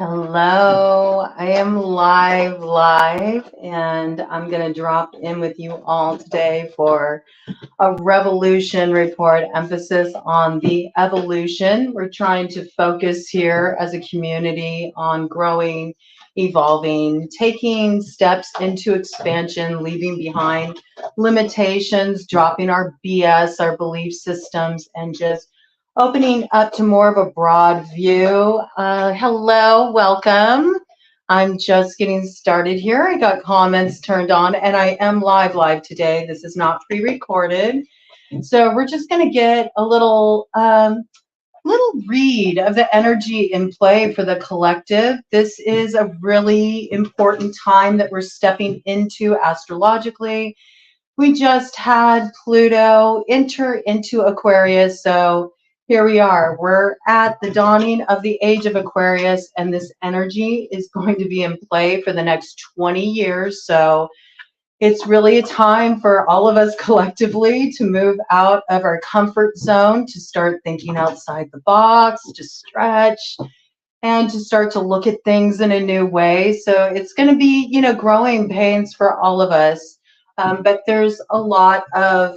Hello, I am live, and I'm going to drop in with you all today for a revolution report, emphasis on the evolution. We're trying to focus here as a community on growing, evolving, taking steps into expansion, leaving behind limitations, dropping our BS, our belief systems, and just opening up to more of a broad view. Hello, welcome. I'm just getting started here. I got comments turned on, and I am live today. This is not pre-recorded. So we're just going to get a little read of the energy in play for the collective. This is a really important time that we're stepping into astrologically. We just had Pluto enter into Aquarius, so here we are. We're at the dawning of the age of Aquarius, and this energy is going to be in play for the next 20 years. So it's really a time for all of us collectively to move out of our comfort zone, to start thinking outside the box, to stretch, and to start to look at things in a new way. So it's going to be, growing pains for all of us. But there's a lot of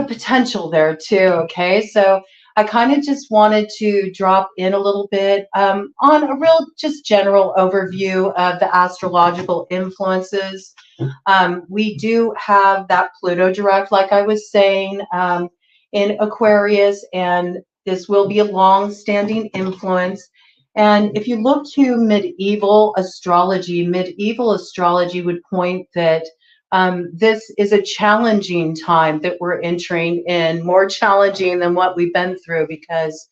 potential there too. Okay, so I kind of just wanted to drop in a little bit on a real just general overview of the astrological influences. We do have that Pluto direct, like I was saying, in Aquarius, and this will be a long-standing influence. And if you look to medieval astrology would point that this is a challenging time that we're entering in, more challenging than what we've been through, because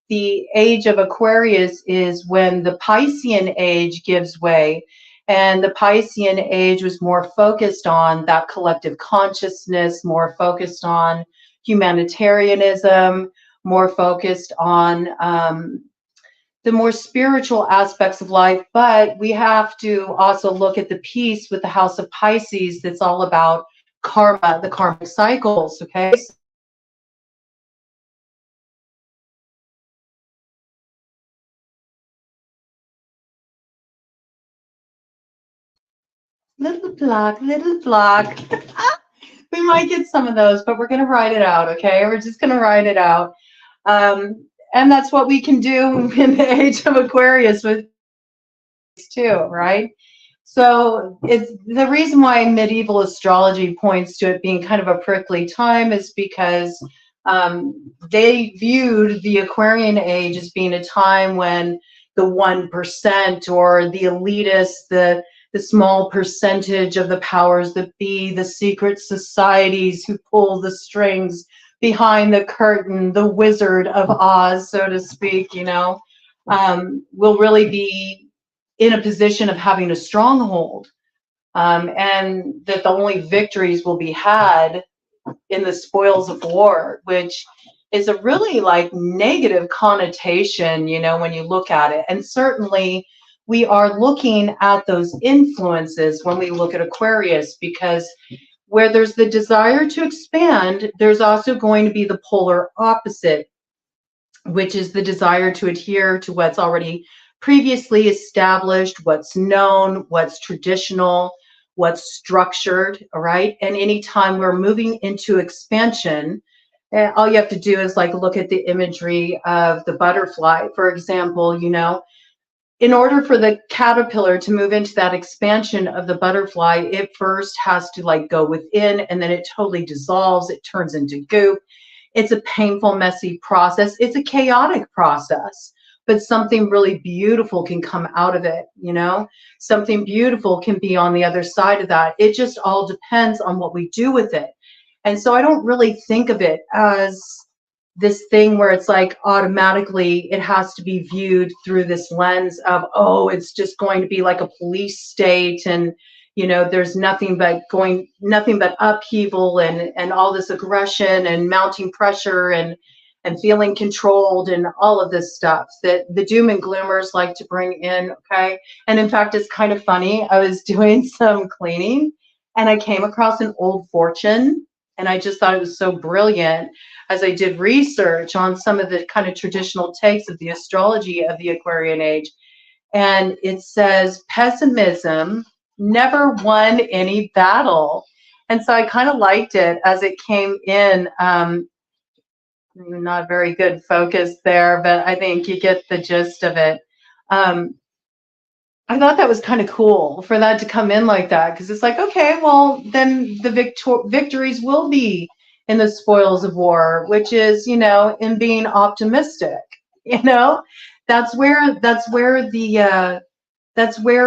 the age of Aquarius is when the Piscean age gives way. And the Piscean age was more focused on that collective consciousness, more focused on humanitarianism, more focused on the more spiritual aspects of life. But we have to also look at the piece with the House of Pisces that's all about karma, the karmic cycles, okay? Little block. We might get some of those, but we're going to write it out, okay? We're just going to write it out. And that's what we can do in the age of Aquarius with too, right? So it's the reason why medieval astrology points to it being kind of a prickly time is because they viewed the Aquarian age as being a time when the 1% or the elitists, the small percentage of the powers that be, the secret societies who pull the strings behind the curtain, the Wizard of Oz, so to speak, will really be in a position of having a stronghold, and that the only victories will be had in the spoils of war, which is a really negative connotation, when you look at it. And certainly we are looking at those influences when we look at Aquarius, because where there's the desire to expand, there's also going to be the polar opposite, which is the desire to adhere to what's already previously established, what's known, what's traditional, what's structured, all right? And anytime we're moving into expansion, all you have to do is look at the imagery of the butterfly, for example. In order for the caterpillar to move into that expansion of the butterfly, it first has to go within, and then it totally dissolves, it turns into goop. It's a painful, messy process. It's a chaotic process, but something really beautiful can come out of it, Something beautiful can be on the other side of that. It just all depends on what we do with it. And so I don't really think of it as this thing where it's automatically it has to be viewed through this lens of, oh, it's just going to be like a police state, and there's nothing but upheaval and all this aggression and mounting pressure and feeling controlled and all of this stuff that the doom and gloomers like to bring in, okay? And in fact, it's kind of funny. I was doing some cleaning and I came across an old fortune, and I just thought it was so brilliant as I did research on some of the kind of traditional takes of the astrology of the Aquarian age. and it says pessimism never won any battle. And so I kind of liked it as it came in. Not very good focus there, but I think you get the gist of it. I thought that was kind of cool for that to come in like that, because it's like, okay, well, then the victories will be in the spoils of war, which is, you know, in being optimistic. You know, that's where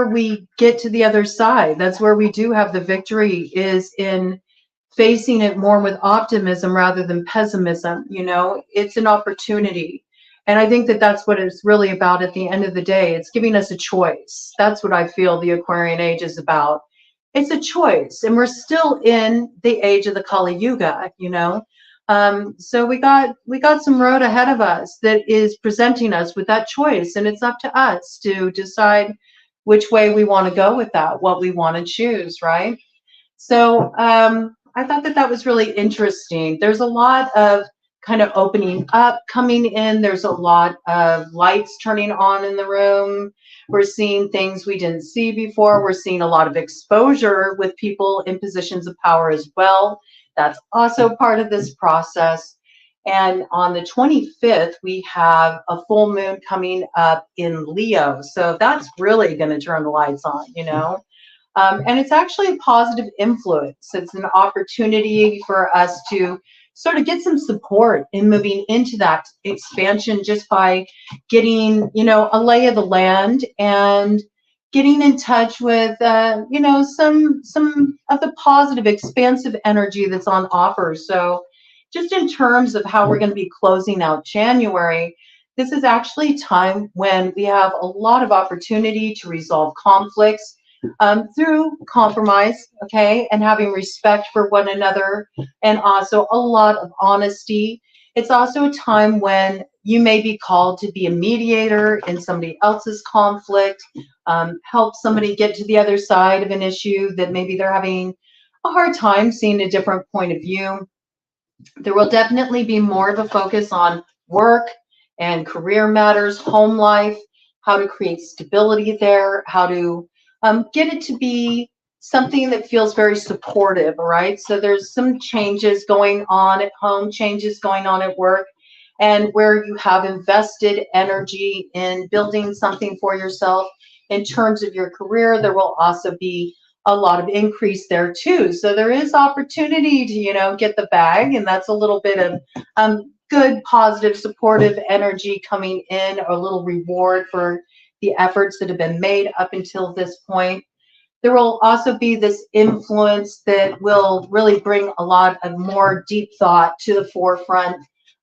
we get to the other side. That's where we do have the victory, is in facing it more with optimism rather than pessimism. You know, it's an opportunity. And I think that that's what it's really about at the end of the day. It's giving us a choice. That's what I feel the Aquarian age is about. It's a choice. And we're still in the age of the Kali Yuga, you know. So we got some road ahead of us that is presenting us with that choice. And it's up to us to decide which way we want to go with that, what we want to choose, right? So I thought that that was really interesting. There's a lot of kind of opening up coming in. There's a lot of lights turning on in the room. We're seeing things we didn't see before. We're seeing a lot of exposure with people in positions of power as well. That's also part of this process. And on the 25th, we have a full moon coming up in Leo. So that's really going to turn the lights on, you know. And it's actually a positive influence. It's an opportunity for us to sort of get some support in moving into that expansion, just by getting, you know, a lay of the land and getting in touch with, you know, some of the positive, expansive energy that's on offer. So just in terms of how we're going to be closing out January, this is actually time when we have a lot of opportunity to resolve conflicts through compromise, okay, and having respect for one another, and also a lot of honesty. It's also a time when you may be called to be a mediator in somebody else's conflict, help somebody get to the other side of an issue that maybe they're having a hard time seeing a different point of view. There will definitely be more of a focus on work and career matters, home life, how to create stability there, how to get it to be something that feels very supportive, right? So there's some changes going on at home, changes going on at work, and where you have invested energy in building something for yourself in terms of your career, there will also be a lot of increase there too. So there is opportunity to, you know, get the bag, and that's a little bit of good, positive, supportive energy coming in, a little reward for the efforts that have been made up until this point. There will also be this influence that will really bring a lot of more deep thought to the forefront.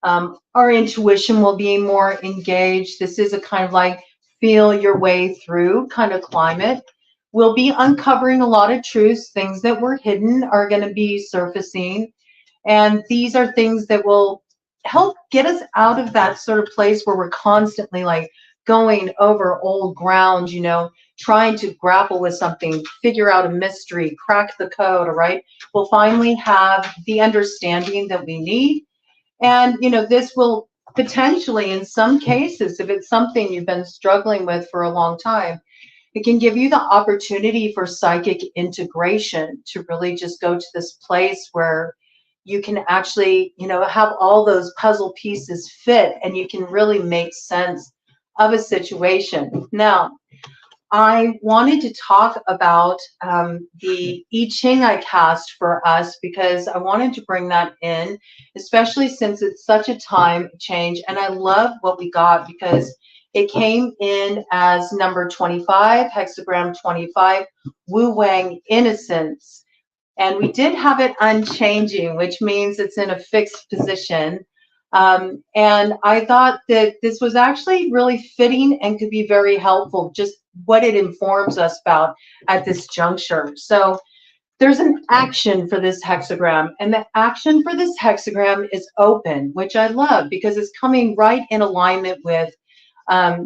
Our intuition will be more engaged. This is a kind of like feel your way through kind of climate. We'll be uncovering a lot of truths. Things that were hidden are going to be surfacing. And these are things that will help get us out of that sort of place where we're constantly like going over old ground, you know, trying to grapple with something, figure out a mystery, crack the code, all right? We'll finally have the understanding that we need. And, you know, this will potentially, in some cases, if it's something you've been struggling with for a long time, it can give you the opportunity for psychic integration to really just go to this place where you can actually, you know, have all those puzzle pieces fit, and you can really make sense of a situation. Now, I wanted to talk about the I Ching I cast for us, because I wanted to bring that in, especially since it's such a time change. And I love what we got, because it came in as number 25, hexagram 25, Wu Wang Innocence. And we did have it unchanging, which means it's in a fixed position. And I thought that this was actually really fitting and could be very helpful, just what it informs us about at this juncture. So there's an action for this hexagram, and the action for this hexagram is open, which I love, because it's coming right in alignment with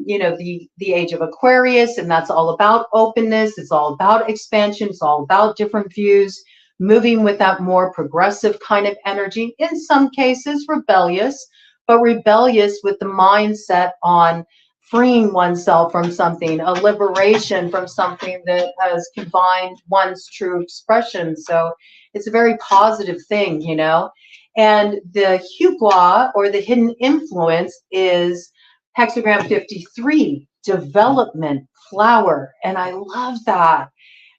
you know, the age of Aquarius, and that's all about openness. It's all about expansion. It's all about different views, moving with that more progressive kind of energy. In some cases, rebellious, but rebellious with the mindset on freeing oneself from something, a liberation from something that has confined one's true expression. So it's a very positive thing, you know. And the hugua, or the hidden influence, is hexagram 53, development, flower. And I love that.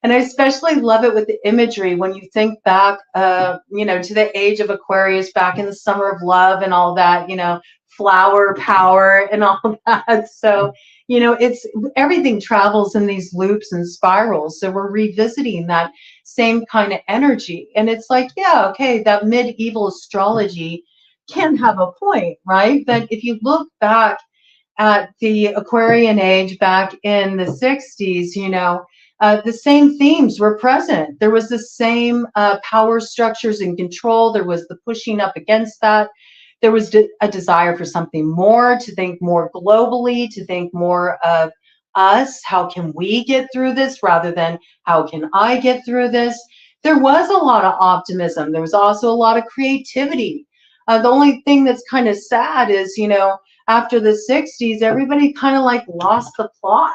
And I especially love it with the imagery when you think back, you know, to the age of Aquarius, back in the summer of love and all that, you know, flower power and all that. So, you know, it's everything travels in these loops and spirals. So we're revisiting that same kind of energy. And it's like, yeah, okay, that medieval astrology can have a point, right? But if you look back at the Aquarian age back in the 60s, you know, the same themes were present. There was the same power structures and control. There was the pushing up against that. There was a desire for something more, to think more globally, to think more of us. How can we get through this rather than how can I get through this? There was a lot of optimism. There was also a lot of creativity. The only thing that's kind of sad is, you know, after the 60s, everybody kind of like lost the plot,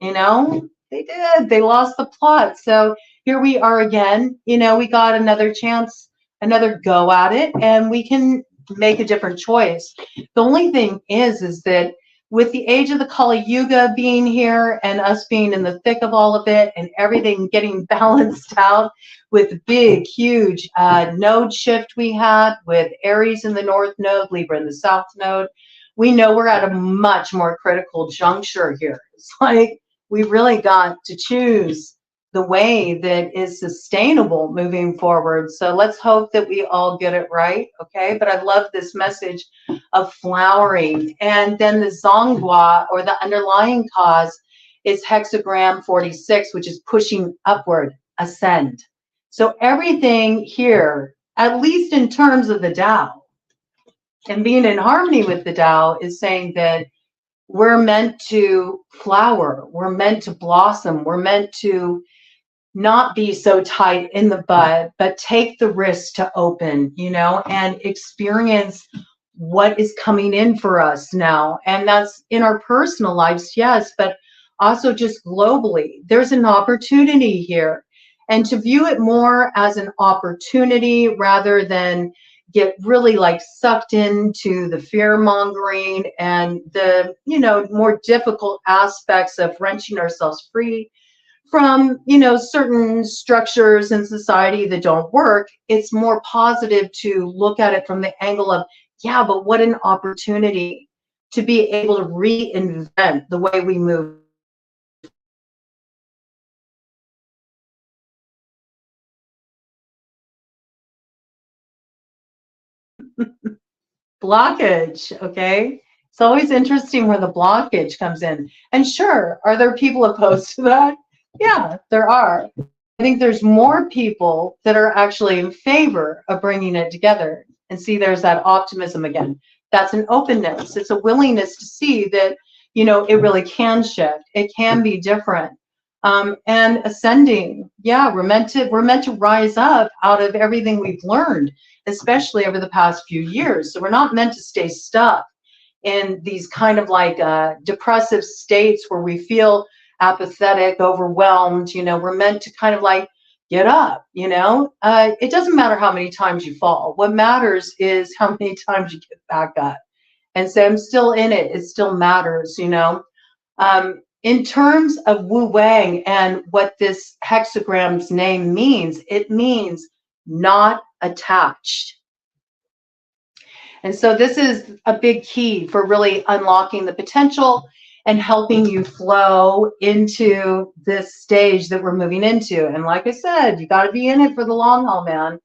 you know? They did. They lost the plot. So here we are again. You know, we got another chance, another go at it, and we can make a different choice. The only thing is that with the age of the Kali Yuga being here and us being in the thick of all of it and everything getting balanced out with the big, huge node shift we had with Aries in the north node, Libra in the south node, we know we're at a much more critical juncture here. It's like we really got to choose the way that is sustainable moving forward. So let's hope that we all get it right, okay? But I love this message of flowering. And then the Zongwa, or the underlying cause, is hexagram 46, which is pushing upward, ascend. So everything here, at least in terms of the Tao, and being in harmony with the Tao, is saying that we're meant to flower, we're meant to blossom, we're meant to not be so tight in the bud, but take the risk to open, you know, and experience what is coming in for us now. And that's in our personal lives, yes, but also just globally. There's an opportunity here. And to view it more as an opportunity rather than get really like sucked into the fear mongering and the, you know, more difficult aspects of wrenching ourselves free from, you know, certain structures in society that don't work. It's more positive to look at it from the angle of, yeah, but what an opportunity to be able to reinvent the way we move. Blockage, okay? It's always interesting where the blockage comes in. And sure, are there people opposed to that? Yeah, there are. I think there's more people that are actually in favor of bringing it together. And see, there's that optimism again. That's an openness. It's a willingness to see that, you know, it really can shift. It can be different. And ascending, yeah, we're meant to rise up out of everything we've learned, especially over the past few years. So we're not meant to stay stuck in these kind of like depressive states where we feel apathetic, overwhelmed. You know, we're meant to kind of like get up, you know. It doesn't matter how many times you fall. What matters is how many times you get back up and say, I'm still in it. It still matters, you know. In terms of Wu Wang and what this hexagram's name means, it means not attached. And so this is a big key for really unlocking the potential and helping you flow into this stage that we're moving into. And like I said, you got to be in it for the long haul, man,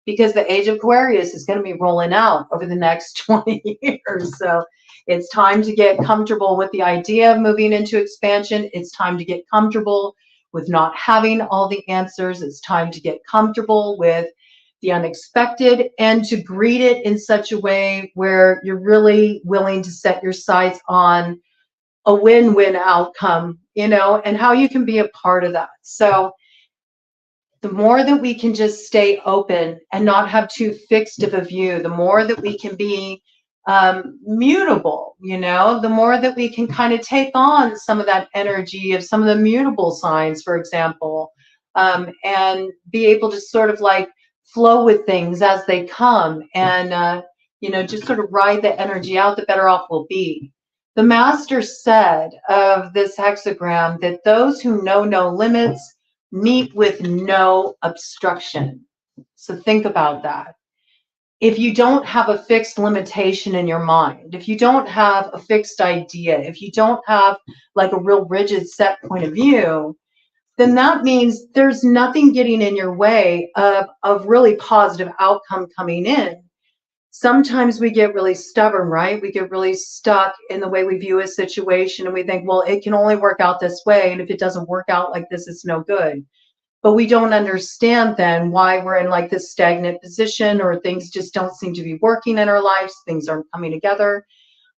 because the age of Aquarius is going to be rolling out over the next 20 years. So it's time to get comfortable with the idea of moving into expansion. It's time to get comfortable with not having all the answers. It's time to get comfortable with the unexpected and to greet it in such a way where you're really willing to set your sights on a win-win outcome, you know, and how you can be a part of that. So the more that we can just stay open and not have too fixed of a view, the more that we can be mutable, you know, the more that we can kind of take on some of that energy of some of the mutable signs, for example, and be able to sort of like flow with things as they come and, you know, just sort of ride the energy out, the better off we'll be. The master said of this hexagram that those who know no limits meet with no obstruction. So think about that. If you don't have a fixed limitation in your mind, if you don't have a fixed idea, if you don't have like a real rigid set point of view, then that means there's nothing getting in your way of really positive outcome coming in. Sometimes we get really stubborn, right? We get really stuck in the way we view a situation and we think, well, it can only work out this way. And if it doesn't work out like this, it's no good. But we don't understand then why we're in like this stagnant position, or things just don't seem to be working in our lives. Things aren't coming together.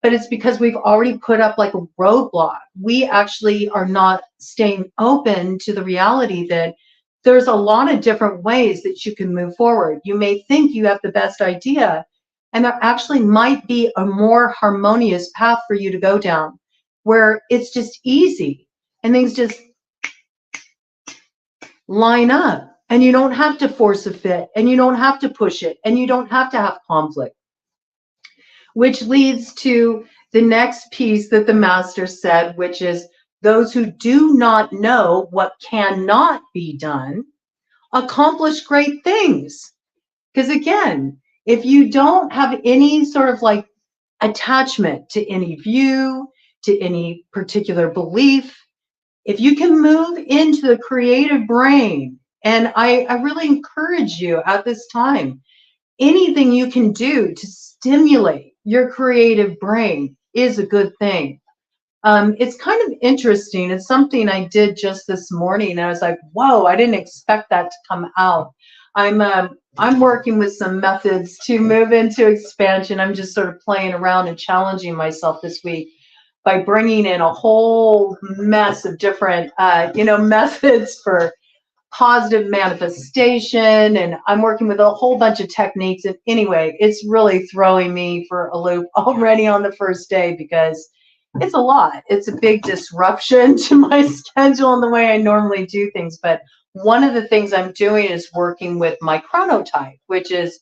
But it's because we've already put up like a roadblock. We actually are not staying open to the reality that there's a lot of different ways that you can move forward. You may think you have the best idea, and there actually might be a more harmonious path for you to go down where it's just easy and things just line up, and you don't have to force a fit, and you don't have to push it, and you don't have to have conflict. Which leads to the next piece that the master said, which is those who do not know what cannot be done accomplish great things. Because again, if you don't have any sort of like attachment to any view, to any particular belief, if you can move into the creative brain, and I really encourage you at this time, anything you can do to stimulate your creative brain is a good thing. It's kind of interesting. It's something I did just this morning, and I was like, whoa, I didn't expect that to come out. I'm working with some methods to move into expansion. I'm just sort of playing around and challenging myself this week by bringing in a whole mess of different, you know, methods for positive manifestation, and I'm working with a whole bunch of techniques. And anyway, it's really throwing me for a loop already on the first day because it's a lot. It's a big disruption to my schedule and the way I normally do things. But one of the things I'm doing is working with my chronotype, which is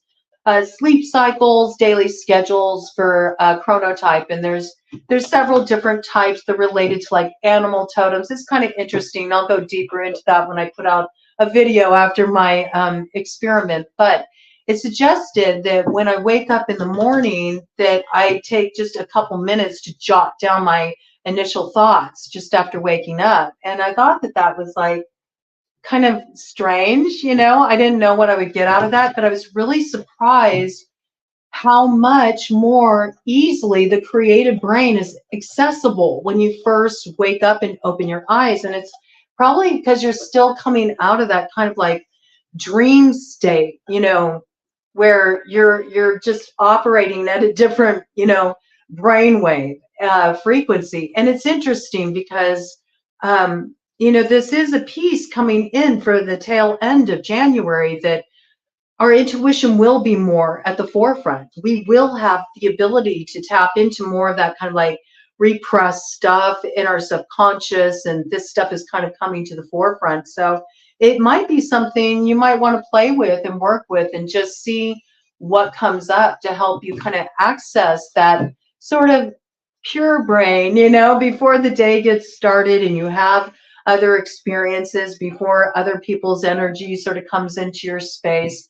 sleep cycles, daily schedules for chronotype. And there's several different types that are related to like animal totems. It's kind of interesting. I'll go deeper into that when I put out a video after my experiment. But it suggested that when I wake up in the morning that I take just a couple minutes to jot down my initial thoughts just after waking up. And I thought that that was like kind of strange, you know, I didn't know what I would get out of that, but I was really surprised how much more easily the creative brain is accessible when you first wake up and open your eyes. And it's probably because you're still coming out of that kind of like dream state, you know, where you're just operating at a different, you know, brainwave frequency. And it's interesting because you know, this is a piece coming in for the tail end of January that our intuition will be more at the forefront. We will have the ability to tap into more of that kind of like repressed stuff in our subconscious, and this stuff is kind of coming to the forefront. So it might be something you might want to play with and work with and just see what comes up to help you kind of access that sort of pure brain, you know, before the day gets started and you have other experiences, before other people's energy sort of comes into your space.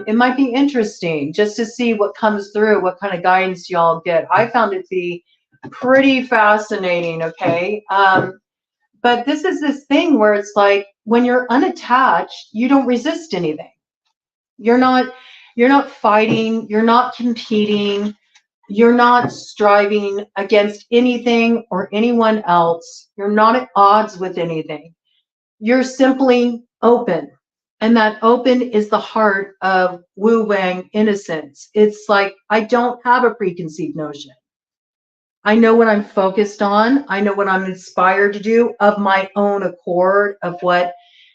It might be interesting just to see what comes through, what kind of guidance y'all get. I found it to be pretty fascinating, okay? But this is this thing where it's like when you're unattached, you don't resist anything. You're not fighting, you're not competing, you're not striving against anything or anyone else. You're not at odds with anything. You're simply open. And that open is the heart of Wu Wang innocence. It's like, I don't have a preconceived notion. I know what I'm focused on. I know what I'm inspired to do of my own accord, of what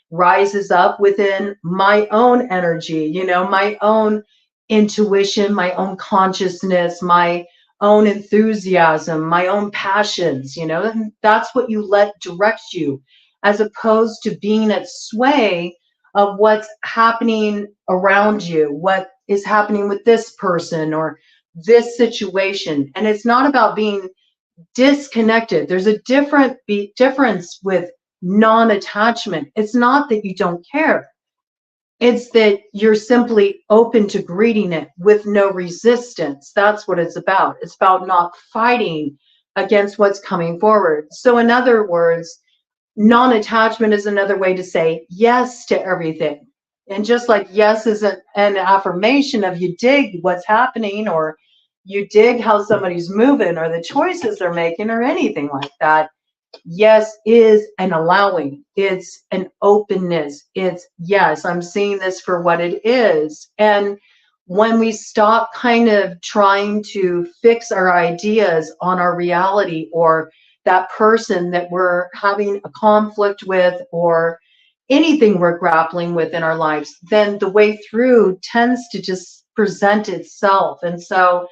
rises up within my own energy, you know, my own intuition, my own consciousness, my own enthusiasm, my own passions, you know, and that's what you let direct you, as opposed to being at sway of what's happening around you, what is happening with this person or this situation. And it's not about being disconnected. There's a difference with non-attachment. It's not that you don't care. It's that you're simply open to greeting it with no resistance. That's what it's about. It's about not fighting against what's coming forward. So in other words, non-attachment is another way to say yes to everything. And just like yes is an affirmation of you dig what's happening, or you dig how somebody's moving, or the choices they're making, or anything like that, yes is an allowing. It's an openness. It's, yes, I'm seeing this for what it is. And when we stop kind of trying to fix our ideas on our reality, or that person that we're having a conflict with, or anything we're grappling with in our lives, then the way through tends to just present itself. And so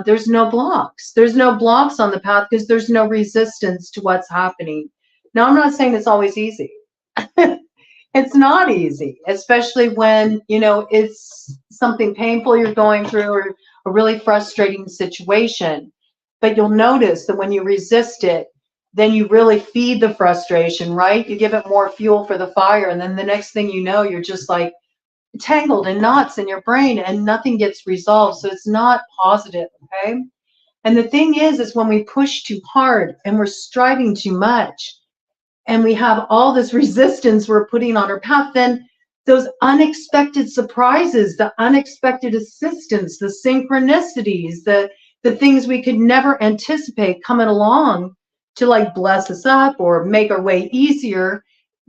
there's no blocks. There's no blocks on the path because there's no resistance to what's happening. Now, I'm not saying it's always easy. It's not easy, especially when, you know, it's something painful you're going through, or a really frustrating situation. But you'll notice that when you resist it, then you really feed the frustration, right? You give it more fuel for the fire. And then the next thing you know, you're just like tangled in knots in your brain and nothing gets resolved. So it's not positive, okay? And the thing is when we push too hard and we're striving too much and we have all this resistance we're putting on our path, then those unexpected surprises, the unexpected assistance, the synchronicities, the things we could never anticipate coming along to like bless us up or make our way easier,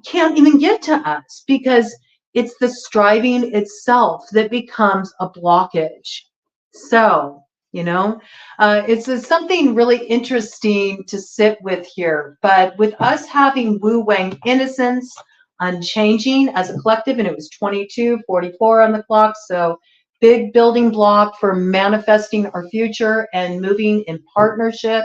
can't even get to us, because it's the striving itself that becomes a blockage. So, you know, it's something really interesting to sit with here. But with us having Wu Wang innocence, unchanging as a collective, and it was 22:44 on the clock. So big building block for manifesting our future and moving in partnership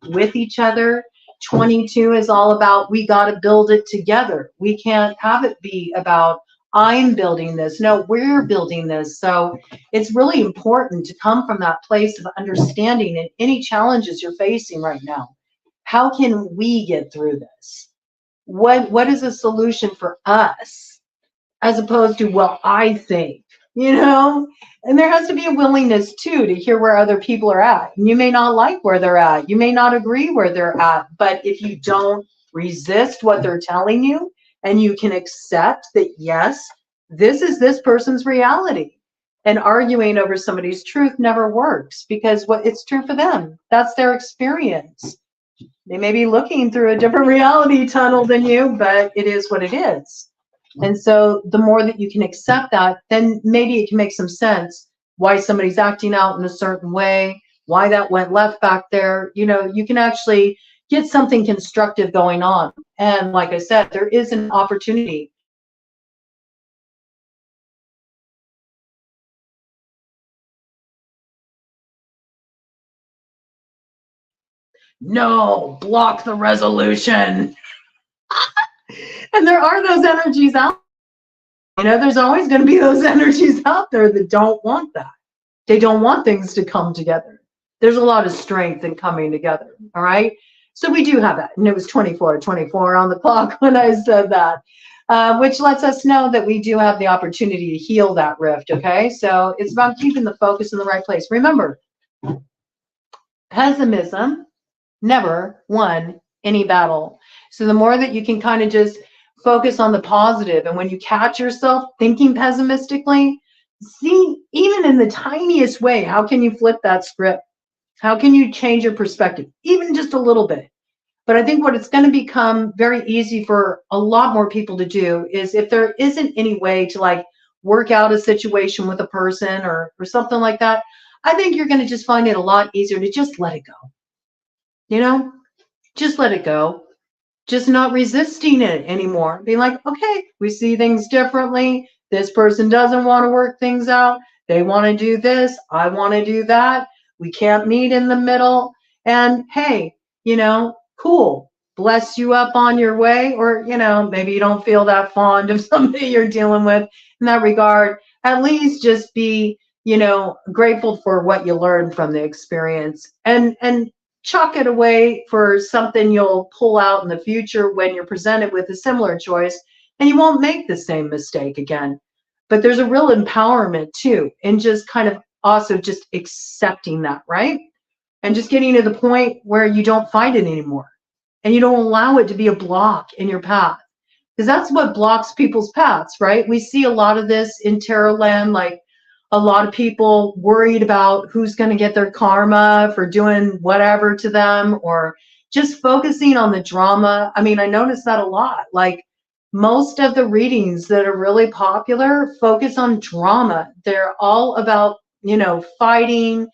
with each other. 22 is all about, we got to build it together. We can't have it be about, I'm building this. No, we're building this. So it's really important to come from that place of understanding in any challenges you're facing right now. How can we get through this? What is a solution for us, as opposed to, well, I think, you know? And there has to be a willingness too to hear where other people are at. And you may not like where they're at. You may not agree where they're at. But if you don't resist what they're telling you, and you can accept that, yes, this is this person's reality, and arguing over somebody's truth never works, because what it's true for them, that's their experience. They may be looking through a different reality tunnel than you, but it is what it is. And so the more that you can accept that, then maybe it can make some sense why somebody's acting out in a certain way, why that went left back there. You know, you can actually get something constructive going on. And like I said, there is an opportunity. No, block the resolution. And there are those energies out there. You know, there's always going to be those energies out there that don't want that. They don't want things to come together. There's a lot of strength in coming together, all right? So we do have that. And it was 24:24 on the clock when I said that, which lets us know that we do have the opportunity to heal that rift, okay? So it's about keeping the focus in the right place. Remember, pessimism never won any battle. So the more that you can kind of just focus on the positive, and when you catch yourself thinking pessimistically, see, even in the tiniest way, how can you flip that script? How can you change your perspective, even just a little bit? But I think what it's going to become very easy for a lot more people to do is, if there isn't any way to like work out a situation with a person or something like that, I think you're going to just find it a lot easier to just let it go. You know, just let it go. Just not resisting it anymore. Being like, okay, we see things differently. This person doesn't want to work things out. They want to do this. I want to do that. We can't meet in the middle. And hey, you know, cool. Bless you up on your way. Or, you know, maybe you don't feel that fond of somebody you're dealing with in that regard. At least just be, you know, grateful for what you learned from the experience, and chuck it away for something you'll pull out in the future when you're presented with a similar choice, and you won't make the same mistake again. But there's a real empowerment too in just kind of also just accepting that, right? And just getting to the point where you don't fight it anymore and you don't allow it to be a block in your path. Because that's what blocks people's paths, right? We see a lot of this in tarot land, like a lot of people worried about who's going to get their karma for doing whatever to them, or just focusing on the drama. I mean, I notice that a lot. Like most of the readings that are really popular focus on drama. They're all about, you know, fighting,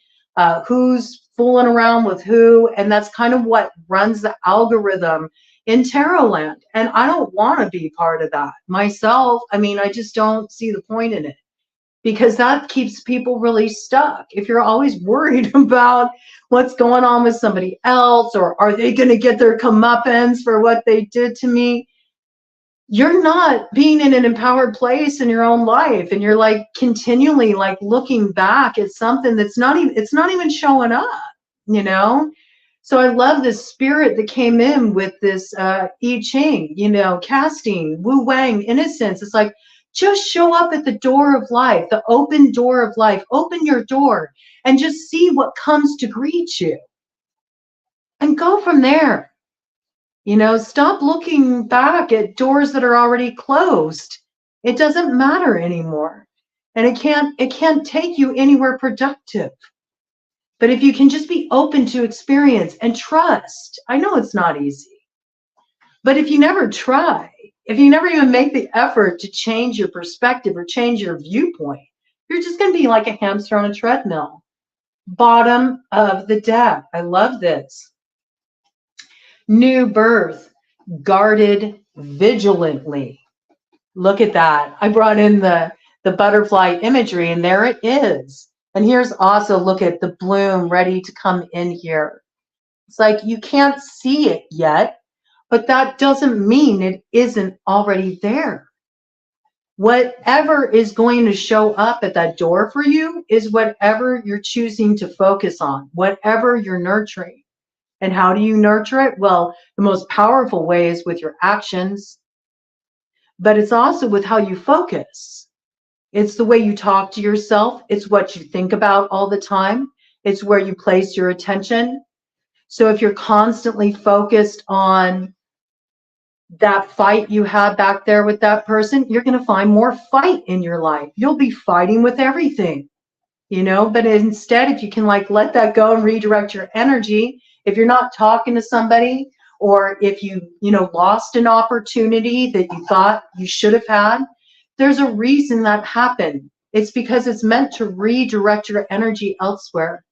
who's fooling around with who, and that's kind of what runs the algorithm in tarot land. And I don't want to be part of that myself. I mean, I just don't see the point in it, because that keeps people really stuck. If you're always worried about what's going on with somebody else, or are they going to get their comeuppance for what they did to me, you're not being in an empowered place in your own life, and you're like continually like looking back at something that's not even, it's not even showing up, you know? So I love this spirit that came in with this I Ching, you know, casting, Wu Wang, innocence. It's like, just show up at the door of life, the open door of life. Open your door and just see what comes to greet you. And go from there. You know, stop looking back at doors that are already closed. It doesn't matter anymore. And it can't take you anywhere productive. But if you can just be open to experience and trust, I know it's not easy. But if you never try, if you never even make the effort to change your perspective or change your viewpoint, you're just going to be like a hamster on a treadmill. Bottom of the deck. I love this. New birth, guarded vigilantly. Look at that. I brought in the butterfly imagery, and there it is. And here's also, look at the bloom ready to come in here. It's like you can't see it yet, but that doesn't mean it isn't already there. Whatever is going to show up at that door for you is whatever you're choosing to focus on, whatever you're nurturing. And how do you nurture it? Well, the most powerful way is with your actions, but it's also with how you focus. It's the way you talk to yourself. It's what you think about all the time. It's where you place your attention. So if you're constantly focused on that fight you had back there with that person, you're going to find more fight in your life. You'll be fighting with everything, you know, but instead, if you can like let that go and redirect your energy, if you're not talking to somebody, or if you know, lost an opportunity that you thought you should have had, there's a reason that happened. It's because it's meant to redirect your energy elsewhere.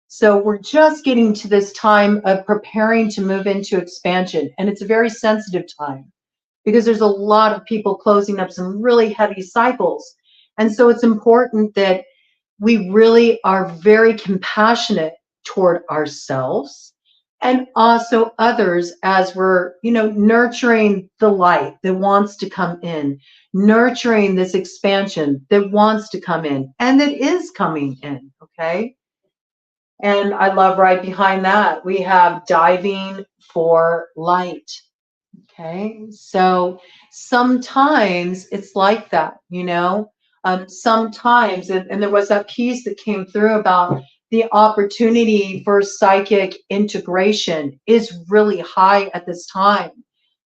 So we're just getting to this time of preparing to move into expansion. And it's a very sensitive time because there's a lot of people closing up some really heavy cycles. And so it's important that we really are very compassionate toward ourselves and also others as we're, you know, nurturing the light that wants to come in, nurturing this expansion that wants to come in and that is coming in, okay? And I love right behind that, we have diving for light, okay? So sometimes it's like that, you know? Sometimes, and there was that piece that came through about the opportunity for psychic integration is really high at this time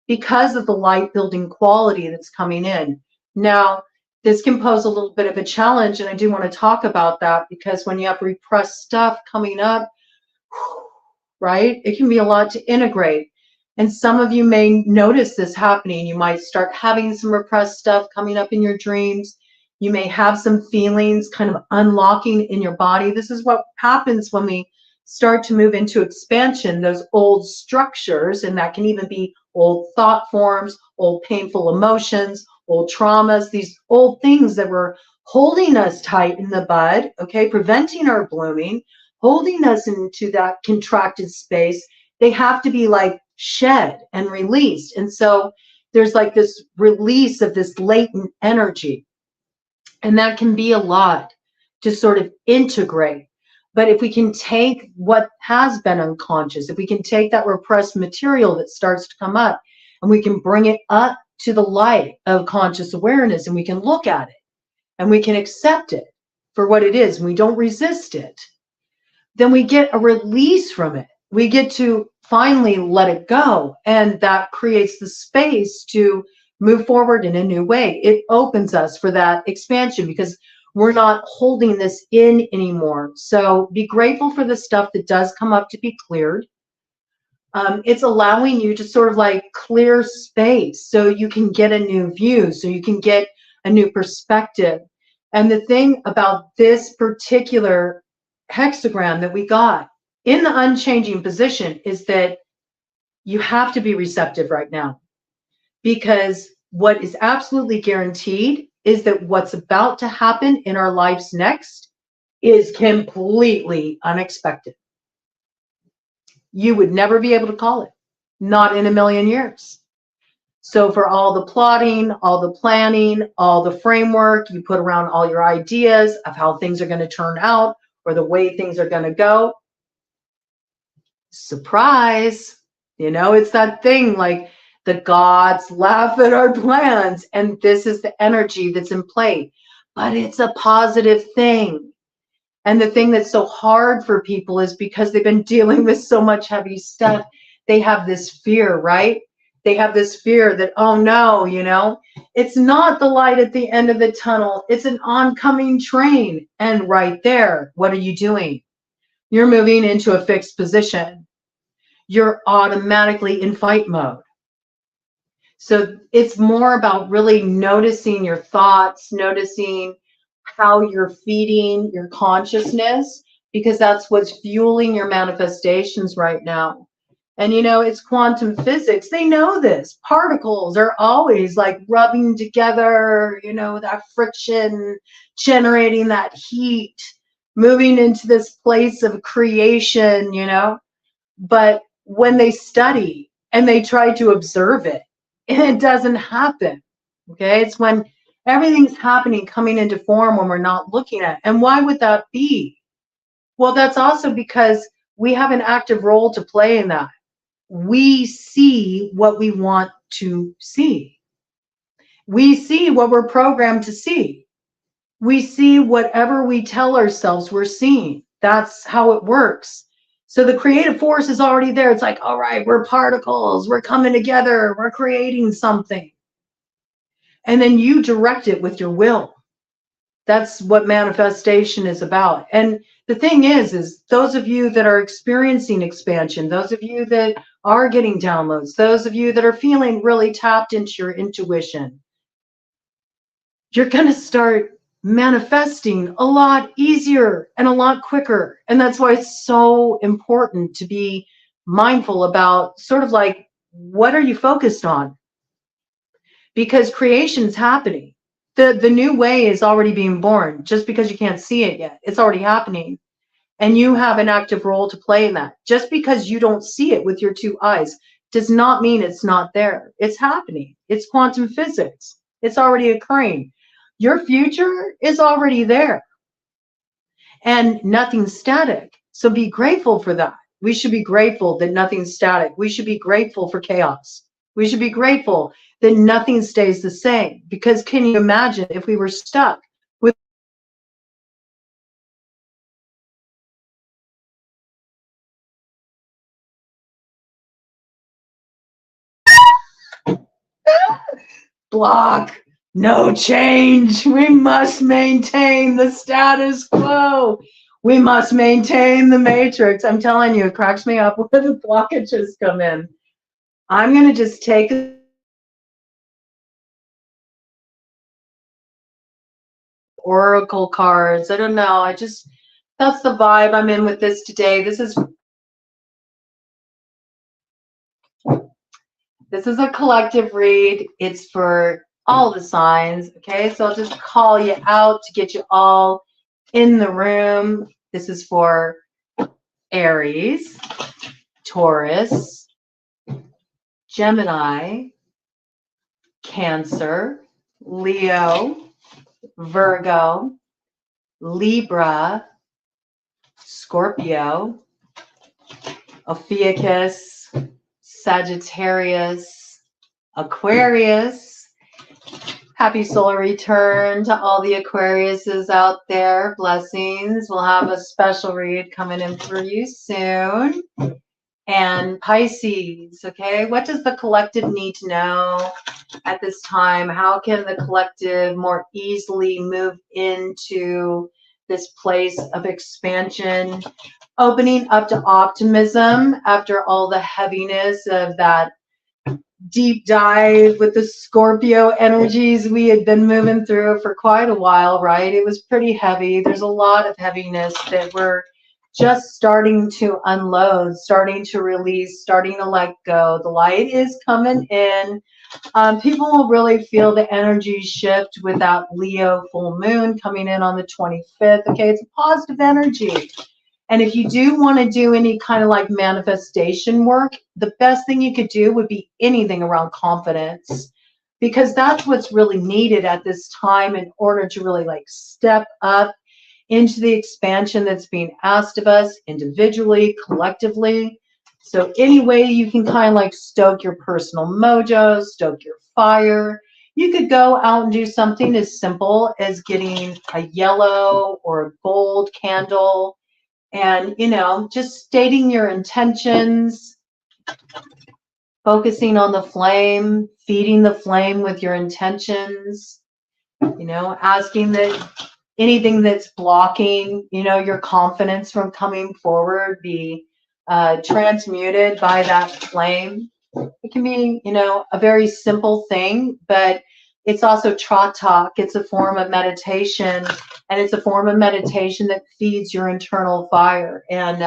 because of the light building quality that's coming in. Now, this can pose a little bit of a challenge, and I do want to talk about that because when you have repressed stuff coming up, right, it can be a lot to integrate. And some of you may notice this happening. You might start having some repressed stuff coming up in your dreams. You may have some feelings kind of unlocking in your body. This is what happens when we start to move into expansion, those old structures, and that can even be old thought forms, old painful emotions, old traumas, these old things that were holding us tight in the bud, okay, preventing our blooming, holding us into that contracted space. They have to be like shed and released. And so there's like this release of this latent energy. And that can be a lot to sort of integrate. But if we can take what has been unconscious, if we can take that repressed material that starts to come up and we can bring it up to the light of conscious awareness, and we can look at it and we can accept it for what it is, and we don't resist it, then we get a release from it. We get to finally let it go. And that creates the space to move forward in a new way. It opens us for that expansion because we're not holding this in anymore. So be grateful for the stuff that does come up to be cleared. It's allowing you to sort of like clear space so you can get a new view, so you can get a new perspective. And the thing about this particular hexagram that we got in the unchanging position is that you have to be receptive right now, because what is absolutely guaranteed is that what's about to happen in our lives next is completely unexpected. You would never be able to call it, not in a million years. So for all the plotting, all the planning, all the framework you put around all your ideas of how things are going to turn out or the way things are going to go, surprise, you know, it's that thing like the gods laugh at our plans, and this is the energy that's in play, but it's a positive thing. And the thing that's so hard for people is because they've been dealing with so much heavy stuff, they have this fear, right? They have this fear that, oh no, you know, it's not the light at the end of the tunnel, it's an oncoming train. And right there, what are you doing? You're moving into a fixed position. You're automatically in fight mode. So it's more about really noticing your thoughts, noticing how you're feeding your consciousness, because that's what's fueling your manifestations right now. And you know, it's quantum physics. They know this. Particles are always like rubbing together, you know, that friction, generating that heat, moving into this place of creation, you know. But when they study and they try to observe it, it doesn't happen. Okay, it's when everything's happening, coming into form, when we're not looking at it. And why would that be? Well, that's also because we have an active role to play in that. We see what we want to see. We see what we're programmed to see. We see whatever we tell ourselves we're seeing. That's how it works. So the creative force is already there. It's like, all right, we're particles, we're coming together, we're creating something. And then you direct it with your will. That's what manifestation is about. And the thing is those of you that are experiencing expansion, those of you that are getting downloads, those of you that are feeling really tapped into your intuition, you're going to start manifesting a lot easier and a lot quicker. And that's why it's so important to be mindful about sort of like, what are you focused on? Because creation's happening. The new way is already being born. Just because you can't see it yet, it's already happening. And you have an active role to play in that. Just because you don't see it with your two eyes does not mean it's not there. It's happening. It's quantum physics. It's already occurring. Your future is already there. And nothing's static. So be grateful for that. We should be grateful that nothing's static. We should be grateful for chaos. We should be grateful that nothing stays the same. Because can you imagine if we were stuck with block, no change. We must maintain the status quo. We must maintain the matrix. I'm telling you, it cracks me up where the blockages come in. I'm going to just take oracle cards. I don't know. That's the vibe I'm in with this today. This is a collective read. It's for all the signs. Okay, so I'll just call you out to get you all in the room. This is for Aries, Taurus, Gemini, Cancer, Leo, Virgo, Libra, Scorpio, Ophiuchus, Sagittarius, Aquarius. Happy solar return to all the Aquariuses out there. Blessings. We'll have a special read coming in for you soon. And Pisces, okay? What does the collective need to know at this time? How can the collective more easily move into this place of expansion, opening up to optimism after all the heaviness of that deep dive with the Scorpio energies we had been moving through for quite a while, right? It was pretty heavy. There's a lot of heaviness that we're just starting to unload, starting to release, starting to let go. The light is coming in. People will really feel the energy shift with that Leo full moon coming in on the 25th. Okay, it's a positive energy. And if you do want to do any kind of like manifestation work, the best thing you could do would be anything around confidence, because that's what's really needed at this time in order to really like step up into the expansion that's being asked of us individually, collectively. So any way you can kind of like stoke your personal mojo, stoke your fire. You could go out and do something as simple as getting a yellow or a gold candle and, you know, just stating your intentions, focusing on the flame, feeding the flame with your intentions, you know, asking that anything that's blocking, you know, your confidence from coming forward be transmuted by that flame. It can be, you know, a very simple thing, but it's also Tratak. It's a form of meditation, and it's a form of meditation that feeds your internal fire and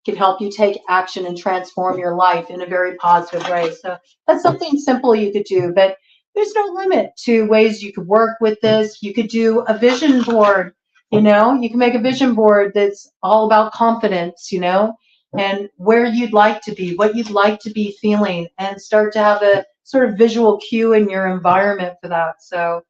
can help you take action and transform your life in a very positive way. So that's something simple you could do, but there's no limit to ways you could work with this. You could do a vision board, you know, you can make a vision board that's all about confidence, you know, and where you'd like to be, what you'd like to be feeling, and start to have a sort of visual cue in your environment for that. So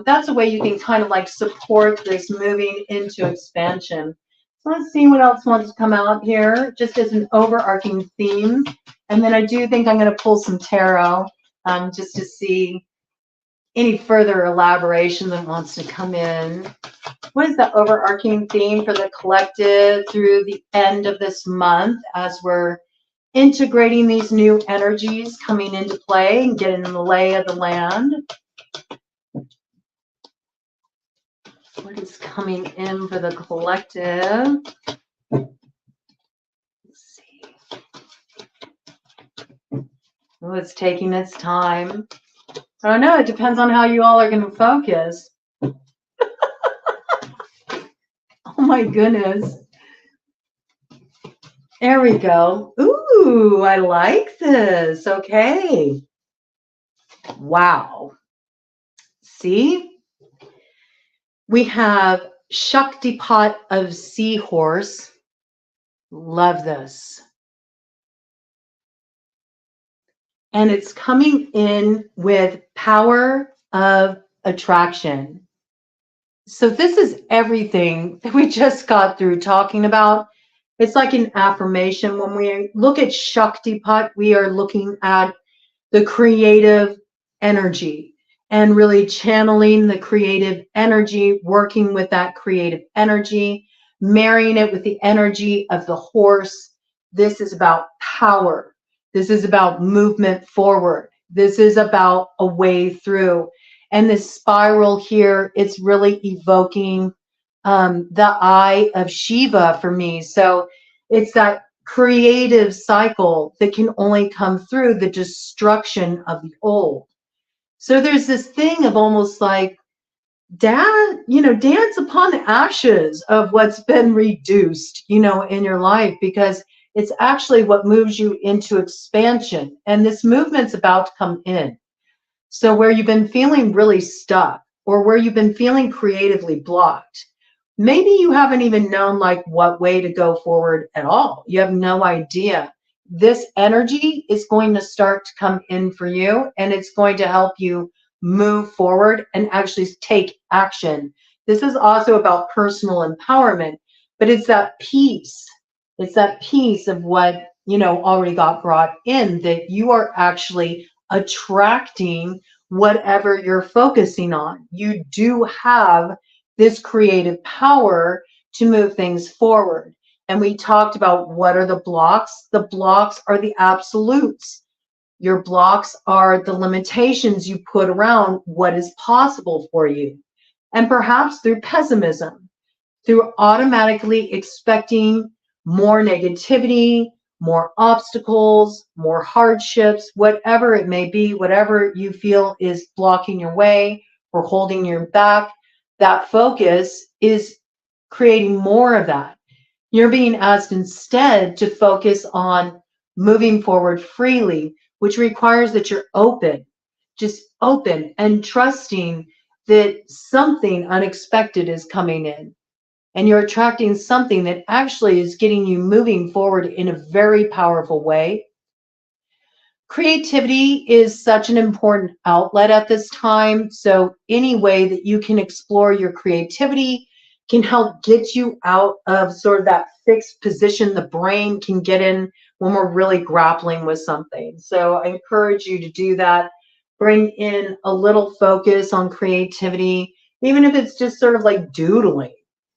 that's a way you can kind of like support this moving into expansion. So let's see what else wants to come out here, just as an overarching theme. And then I do think I'm going to pull some tarot just to see any further elaboration that wants to come in. What is the overarching theme for the collective through the end of this month as we're integrating these new energies coming into play and getting in the lay of the land? What is coming in for the collective? Let's see. Oh, it's taking its time. I don't know. It depends on how you all are going to focus. Oh my goodness. There we go. Ooh, I like this. Okay. Wow. See? We have Shaktipat of Seahorse. Love this. And it's coming in with power of attraction. So this is everything that we just got through talking about. It's like an affirmation. When we look at Shaktipat, we are looking at the creative energy and really channeling the creative energy, working with that creative energy, marrying it with the energy of the horse. This is about power. This is about movement forward. This is about a way through. And this spiral here, it's really evoking the eye of Shiva for me. So it's that creative cycle that can only come through the destruction of the old. So there's this thing of almost like, dance upon the ashes of what's been reduced, in your life, because it's actually what moves you into expansion. And this movement's about to come in. So where you've been feeling really stuck or where you've been feeling creatively blocked, maybe you haven't even known like what way to go forward at all. You have no idea. This energy is going to start to come in for you, and it's going to help you move forward and actually take action. This is also about personal empowerment, but it's that piece. It's that piece of what, you know, already got brought in, that you are actually attracting whatever you're focusing on. You do have this creative power to move things forward. And we talked about what are the blocks. The blocks are the absolutes. Your blocks are the limitations you put around what is possible for you. And perhaps through pessimism, through automatically expecting more negativity, more obstacles, more hardships, whatever it may be, whatever you feel is blocking your way or holding you back, that focus is creating more of that. You're being asked instead to focus on moving forward freely, which requires that you're open, just open and trusting that something unexpected is coming in. And you're attracting something that actually is getting you moving forward in a very powerful way. Creativity is such an important outlet at this time. So any way that you can explore your creativity can help get you out of sort of that fixed position the brain can get in when we're really grappling with something. So I encourage you to do that. Bring in a little focus on creativity, even if it's just sort of like doodling.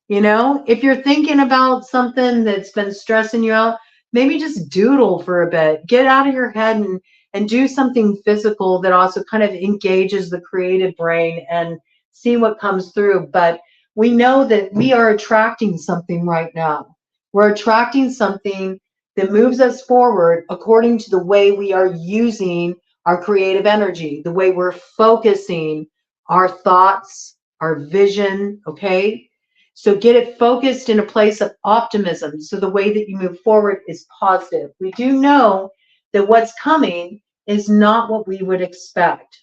You know, if you're thinking about something that's been stressing you out, maybe just doodle for a bit. Get out of your head and do something physical that also kind of engages the creative brain and see what comes through. But we know that we are attracting something right now. We're attracting something that moves us forward according to the way we are using our creative energy, the way we're focusing our thoughts, our vision, okay? So get it focused in a place of optimism. So the way that you move forward is positive. We do know that what's coming is not what we would expect.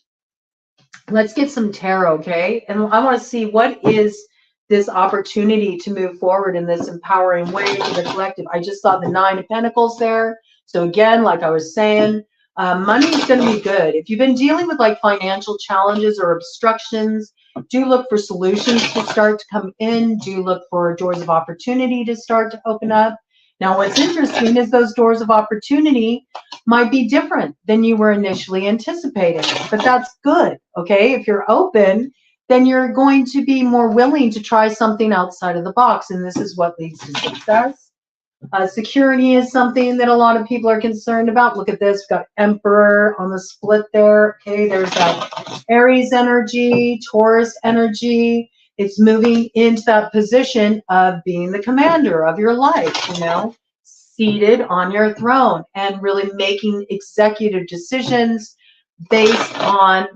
Let's get some tarot, okay? And I want to see what is this opportunity to move forward in this empowering way for the collective. I just saw the 9 of Pentacles there. So again, like I was saying, money is going to be good. If you've been dealing with like financial challenges or obstructions, do look for solutions to start to come in. Do look for doors of opportunity to start to open up. Now, what's interesting is those doors of opportunity might be different than you were initially anticipating, but that's good, okay? If you're open, then you're going to be more willing to try something outside of the box, and this is what leads to success. Security is something that a lot of people are concerned about. Look at this. We've got Emperor on the split there. Okay, there's that Aries energy, Taurus energy. It's moving into that position of being the commander of your life, you know, seated on your throne and really making executive decisions based on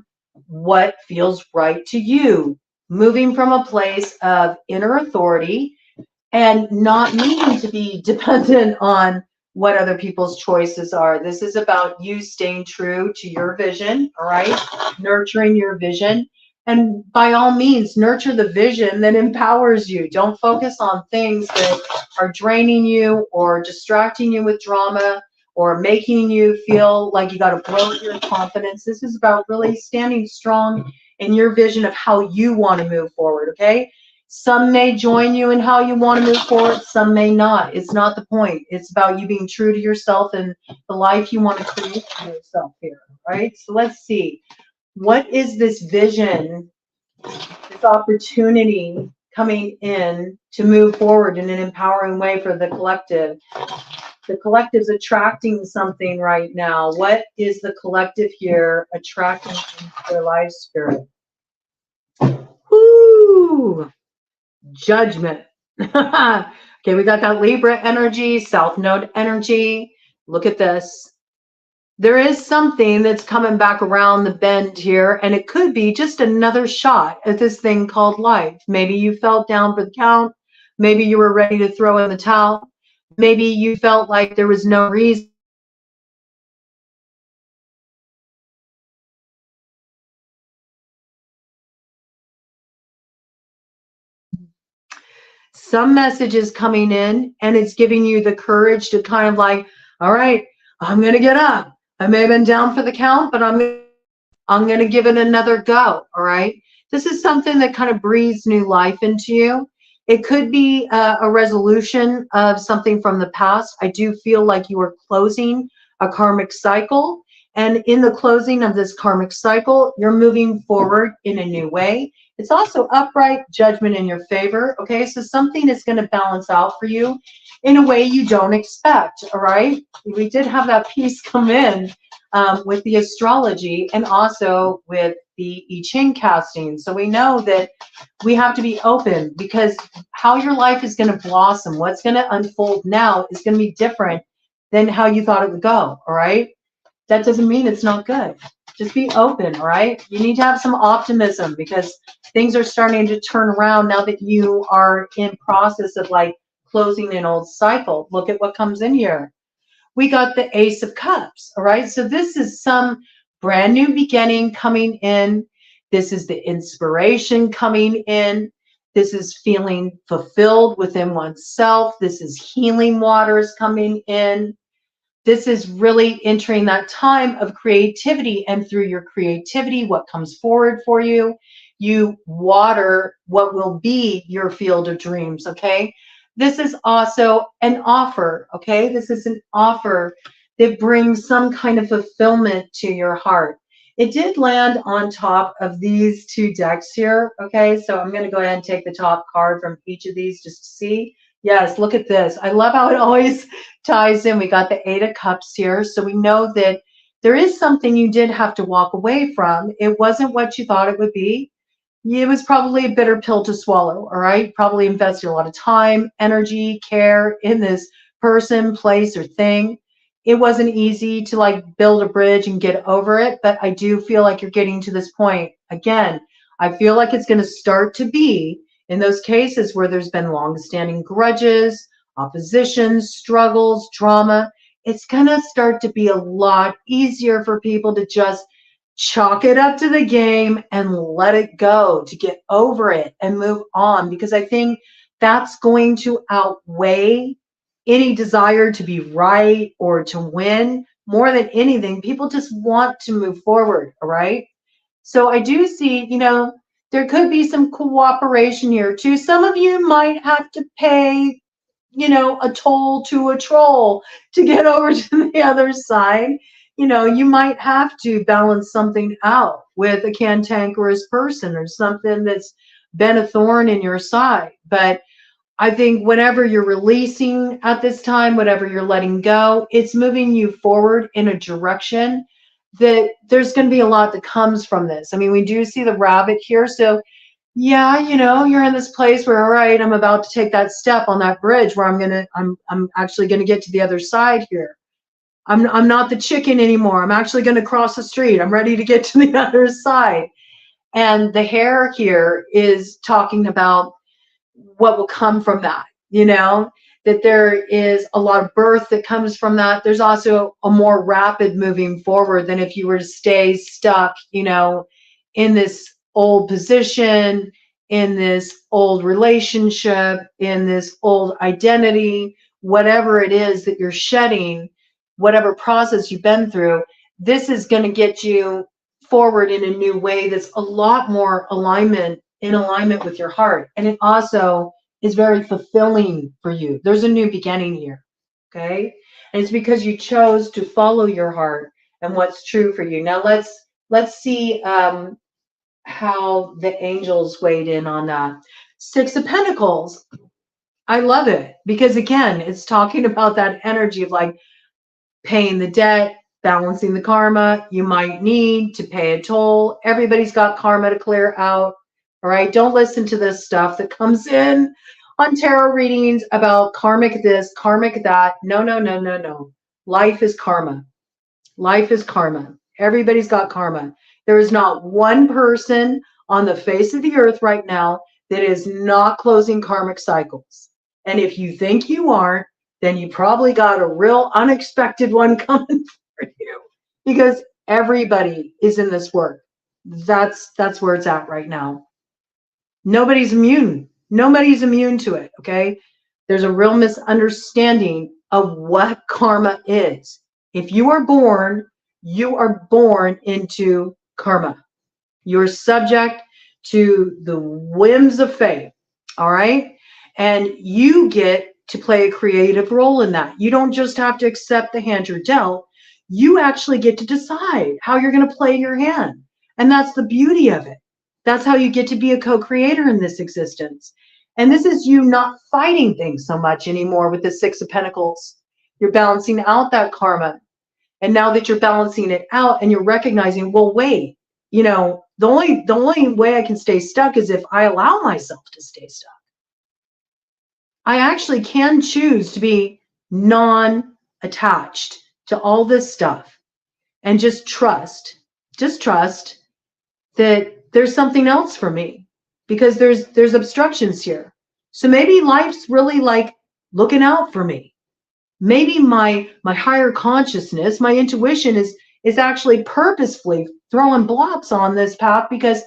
what feels right to you. Moving from a place of inner authority and not needing to be dependent on what other people's choices are. This is about you staying true to your vision, all right? Nurturing your vision. And by all means, nurture the vision that empowers you. Don't focus on things that are draining you or distracting you with drama or making you feel like you got to blow your confidence. This is about really standing strong in your vision of how you want to move forward, okay? Some may join you in how you want to move forward. Some may not. It's not the point. It's about you being true to yourself and the life you want to create for yourself here, right? So let's see. What is this vision, this opportunity coming in to move forward in an empowering way for the collective? The collective's attracting something right now. What is the collective here attracting into their life spirit? Whoo! Judgment. Okay, we got that Libra energy, South Node energy. Look at this. There is something that's coming back around the bend here, and it could be just another shot at this thing called life. Maybe you felt down for the count. Maybe you were ready to throw in the towel. Maybe you felt like there was no reason some messages coming in, and it's giving you the courage to kind of like, all right, I'm going to get up. I may have been down for the count, but I'm going to give it another go. All right. This is something that kind of breathes new life into you. It could be a resolution of something from the past. I do feel like you are closing a karmic cycle. And in the closing of this karmic cycle, you're moving forward in a new way. It's also upright judgment in your favor. Okay, so something is going to balance out for you in a way you don't expect. All right, we did have that piece come in with the astrology and also with the I Ching casting. So we know that we have to be open, because how your life is going to blossom, what's going to unfold now is going to be different than how you thought it would go. All right. That doesn't mean it's not good. Just be open, all right? You need to have some optimism, because things are starting to turn around now that you are in process of like closing an old cycle. Look at what comes in here. We got the Ace of Cups, all right? So this is some brand new beginning coming in. This is the inspiration coming in. This is feeling fulfilled within oneself. This is healing waters coming in. This is really entering that time of creativity, and through your creativity, what comes forward for you, you water what will be your field of dreams, okay? This is also an offer, okay? This is an offer that brings some kind of fulfillment to your heart. It did land on top of these two decks here, okay? So I'm going to go ahead and take the top card from each of these just to see. Yes, look at this. I love how it always ties in. We got the Eight of Cups here. So we know that there is something you did have to walk away from. It wasn't what you thought it would be. It was probably a bitter pill to swallow, all right? Probably invested a lot of time, energy, care in this person, place, or thing. It wasn't easy to like build a bridge and get over it, but I do feel like you're getting to this point. Again, I feel like it's going to start to be in those cases where there's been long-standing grudges, opposition, struggles, drama. It's going to start to be a lot easier for people to just chalk it up to the game and let it go, to get over it and move on, because I think that's going to outweigh any desire to be right or to win. More than anything, people just want to move forward, all right? So I do see, there could be some cooperation here too. Some of you might have to pay, a toll to a troll to get over to the other side. You might have to balance something out with a cantankerous person or something that's been a thorn in your side. But I think whatever you're releasing at this time, whatever you're letting go, it's moving you forward in a direction that there's going to be a lot that comes from this. I mean, we do see the rabbit here. So yeah, you're in this place where, all right, I'm about to take that step on that bridge where I'm actually going to get to the other side here. I'm not the chicken anymore. I'm actually going to cross the street. I'm ready to get to the other side. And the hare here is talking about what will come from that, that there is a lot of birth that comes from that. There's also a more rapid moving forward than if you were to stay stuck, in this old position, in this old relationship, in this old identity, whatever it is that you're shedding, whatever process you've been through. This is going to get you forward in a new way that's a lot more in alignment with your heart. And it also is very fulfilling for you. There's a new beginning here, okay? And it's because you chose to follow your heart and what's true for you. Now let's see how the angels weighed in on that. Six of Pentacles. I love it, because again, it's talking about that energy of like paying the debt, balancing the karma you might need to pay a toll. Everybody's got karma to clear out. All right, don't listen to this stuff that comes in on tarot readings about karmic this, karmic that. No, no, no, no, no. Life is karma. Life is karma. Everybody's got karma. There is not one person on the face of the earth right now that is not closing karmic cycles. And if you think you aren't, then you probably got a real unexpected one coming for you, because everybody is in this work. That's where it's at right now. Nobody's immune Nobody's immune to it, okay? There's a real misunderstanding of what karma is. If you are born into karma. You're subject to the whims of fate, all right? And you get to play a creative role in that. You don't just have to accept the hand you're dealt. You actually get to decide how you're going to play your hand. And that's the beauty of it. That's how you get to be a co-creator in this existence. And this is you not fighting things so much anymore with the Six of Pentacles. You're balancing out that karma. And now that you're balancing it out and you're recognizing, well, wait, you know, the only way I can stay stuck is if I allow myself to stay stuck. I actually can choose to be non-attached to all this stuff and just trust that there's something else for me, because there's obstructions here. So maybe life's really like looking out for me. Maybe my higher consciousness, my intuition is actually purposefully throwing blocks on this path because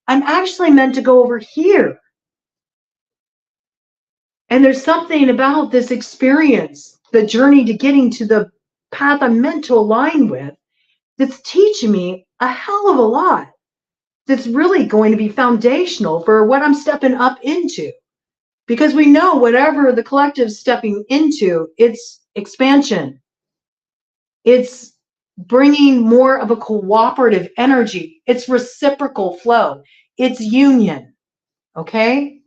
I'm actually meant to go over here. And there's something about this experience, the journey to getting to the path I'm meant to align with, that's teaching me a hell of a lot. That's really going to be foundational for what I'm stepping up into. Because we know whatever the collective's stepping into, it's expansion. It's bringing more of a cooperative energy. It's reciprocal flow. It's union. Okay?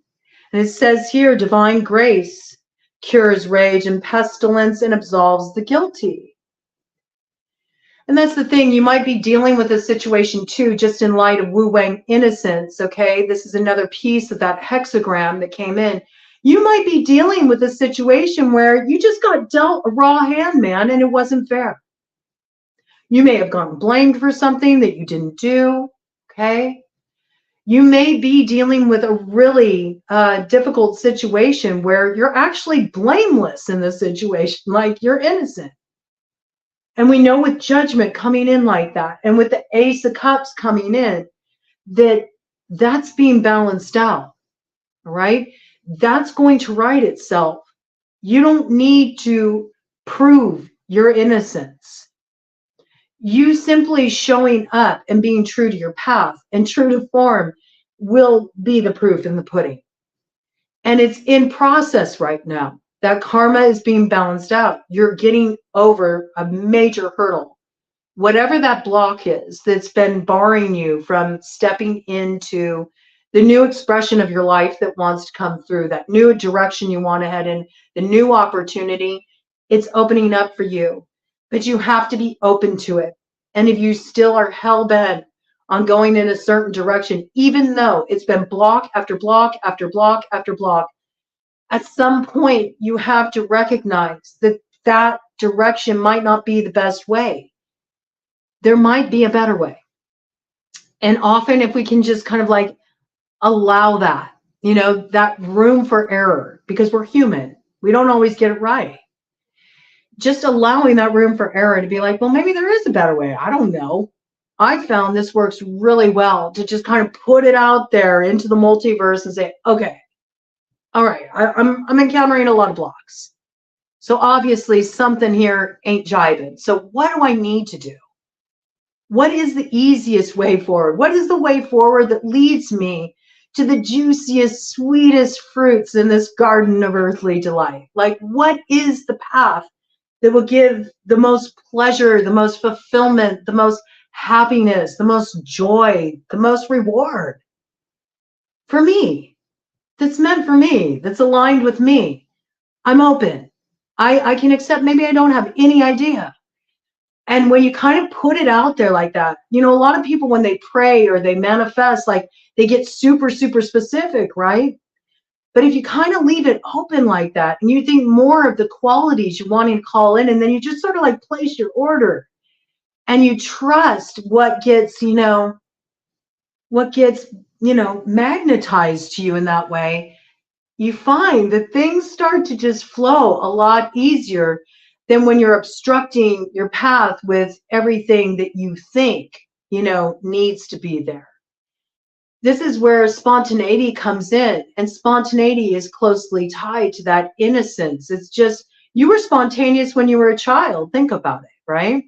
And it says here, divine grace cures rage and pestilence and absolves the guilty. And that's the thing. You might be dealing with a situation too, just in light of Wu Wang innocence. Okay? This is another piece of that hexagram that came in. You might be dealing with a situation where you just got dealt a raw hand, man, and it wasn't fair. You may have gotten blamed for something that you didn't do, okay? You may be dealing with a really difficult situation where you're actually blameless in the situation, like you're innocent. And we know with judgment coming in like that, and with the Ace of Cups coming in, that's being balanced out, all right? That's going to right itself. You don't need to prove your innocence. You simply showing up and being true to your path and true to form will be the proof in the pudding. And it's in process right now. That karma is being balanced out. You're getting over a major hurdle. Whatever that block is that's been barring you from stepping into the new expression of your life that wants to come through, that new direction you want to head in, the new opportunity, it's opening up for you. But you have to be open to it. And if you still are hell-bent on going in a certain direction, even though it's been block after block after block after block, at some point you have to recognize that that direction might not be the best way. There might be a better way. And often if we can just kind of like allow that, you know, that room for error, because we're human, we don't always get it right. Just allowing that room for error to be like, well, maybe there is a better way. I don't know. I found this works really well to just kind of put it out there into the multiverse and say, okay, all right, I'm encountering a lot of blocks. So obviously something here ain't jiving. So what do I need to do? What is the easiest way forward? What is the way forward that leads me to the juiciest, sweetest fruits in this garden of earthly delight? Like, what is the path that will give the most pleasure, the most fulfillment, the most happiness, the most joy, the most reward for me, that's meant for me, that's aligned with me? I'm open. I can accept maybe I don't have any idea. And when you kind of put it out there like that, you know, a lot of people when they pray or they manifest, like they get super, super specific, right? But if you kind of leave it open like that and you think more of the qualities you want to call in, and then you just sort of like place your order and you trust what gets, magnetized to you in that way, you find that things start to just flow a lot easier than when you're obstructing your path with everything that you think, needs to be there. This is where spontaneity comes in, and spontaneity is closely tied to that innocence. It's just, you were spontaneous when you were a child. Think about it, right?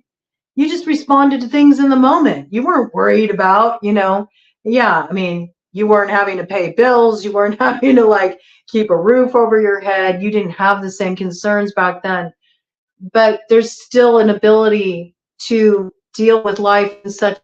You just responded to things in the moment. You weren't worried about, yeah, I mean, you weren't having to pay bills. You weren't having to like keep a roof over your head. You didn't have the same concerns back then. But there's still an ability to deal with life in such.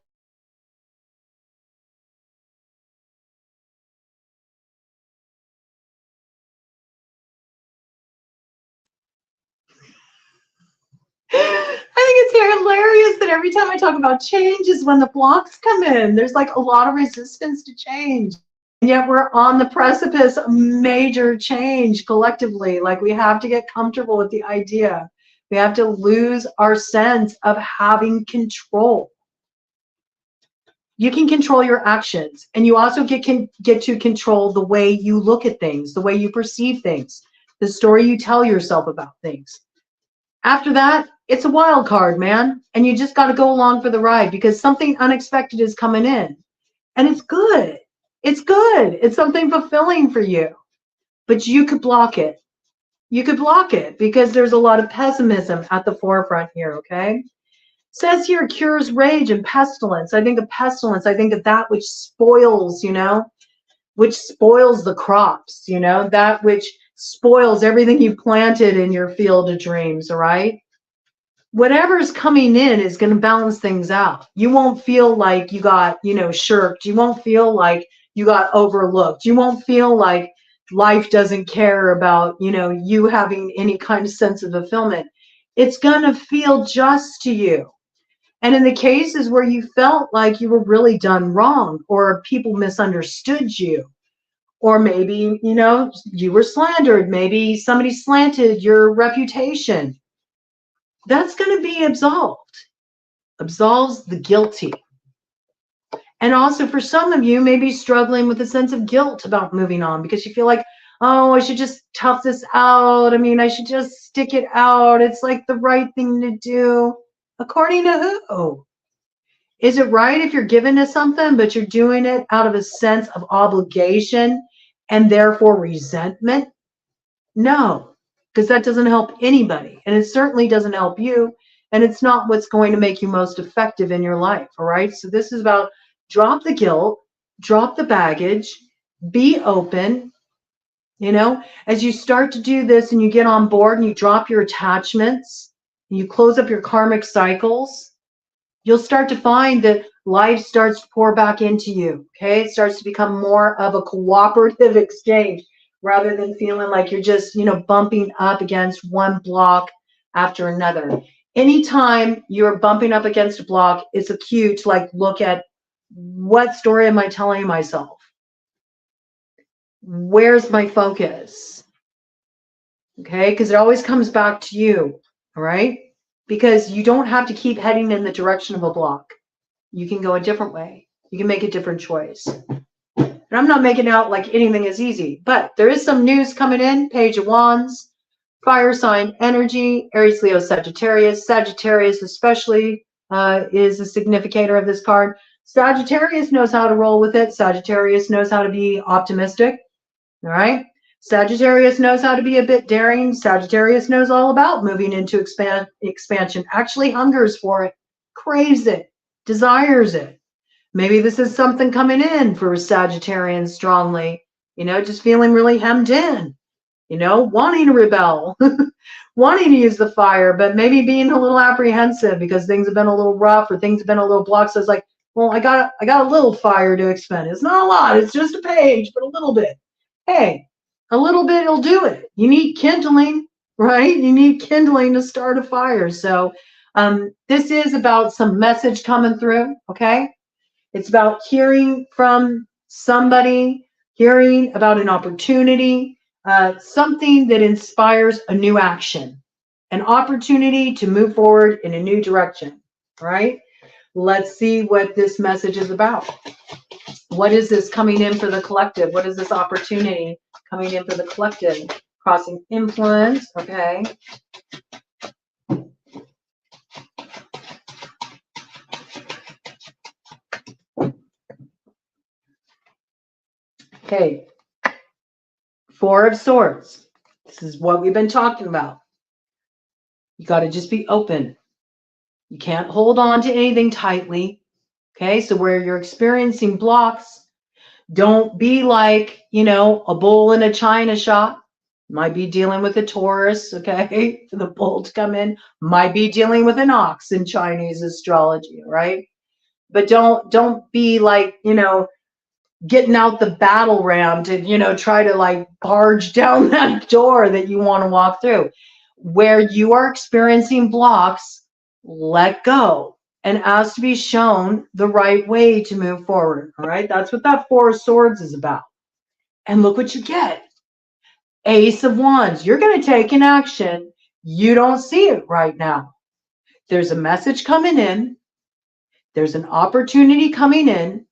I think it's hilarious that every time I talk about change is when the blocks come in. There's like a lot of resistance to change. And yet we're on the precipice of major change collectively. Like we have to get comfortable with the idea. We have to lose our sense of having control. You can control your actions, and you also get to control the way you look at things, the way you perceive things, the story you tell yourself about things. After that, it's a wild card, man. And you just got to go along for the ride because something unexpected is coming in. And it's good. It's good. It's something fulfilling for you. But you could block it. You could block it because there's a lot of pessimism at the forefront here, okay? It says here, cures rage and pestilence. I think of pestilence. I think of that which spoils, which spoils the crops, that which spoils everything you planted in your field of dreams, all right? Whatever's coming in is going to balance things out. You won't feel like you got, shirked. You won't feel like you got overlooked. You won't feel like life doesn't care about, you having any kind of sense of fulfillment. It's going to feel just to you. And in the cases where you felt like you were really done wrong or people misunderstood you, or maybe, you were slandered, maybe somebody slanted your reputation, that's going to be absolved. Absolves the guilty. And also for some of you, maybe struggling with a sense of guilt about moving on because you feel like, oh, I should just tough this out. I mean, I should just stick it out. It's like the right thing to do. According to who? Is it right if you're given to something, but you're doing it out of a sense of obligation and therefore resentment? No, because that doesn't help anybody. And it certainly doesn't help you. And it's not what's going to make you most effective in your life. All right. So this is about drop the guilt, drop the baggage, be open. As you start to do this and you get on board and you drop your attachments, and you close up your karmic cycles, you'll start to find that life starts to pour back into you. Okay. It starts to become more of a cooperative exchange rather than feeling like you're just, bumping up against one block after another. Anytime you're bumping up against a block, it's a cue to like look at what story am I telling myself? Where's my focus? Okay. Because it always comes back to you. All right. Because you don't have to keep heading in the direction of a block. You can go a different way. You can make a different choice. And I'm not making out like anything is easy, but there is some news coming in. Page of Wands, fire sign energy, Aries, Leo, Sagittarius. Sagittarius especially is a significator of this card. Sagittarius knows how to roll with it. Sagittarius knows how to be optimistic. All right. Sagittarius knows how to be a bit daring. Sagittarius knows all about moving into expansion, actually hungers for it, craves it, desires it. Maybe this is something coming in for Sagittarians strongly, just feeling really hemmed in, wanting to rebel, wanting to use the fire, but maybe being a little apprehensive because things have been a little rough or things have been a little blocked. So it's like, well, I got a little fire to expend. It's not a lot. It's just a page, but a little bit. Hey, a little bit will do it. You need kindling, right? You need kindling to start a fire. So this is about some message coming through, okay? It's about hearing from somebody, hearing about an opportunity, something that inspires a new action, an opportunity to move forward in a new direction, all right? Let's see what this message is about. What is this coming in for the collective? What is this opportunity coming in for the collective? Crossing influence, okay. Okay, Four of Swords. This is what we've been talking about. You got to just be open. You can't hold on to anything tightly. Okay, so where you're experiencing blocks, don't be like, a bull in a china shop. Might be dealing with a Taurus, okay, for the bull to come in. Might be dealing with an ox in Chinese astrology, right? But don't be like, getting out the battle ram to, try to like barge down that door that you want to walk through. Where you are experiencing blocks, let go and ask to be shown the right way to move forward. All right. That's what that Four of Swords is about. And look what you get. Ace of Wands. You're going to take an action. You don't see it right now. There's a message coming in. There's an opportunity coming in.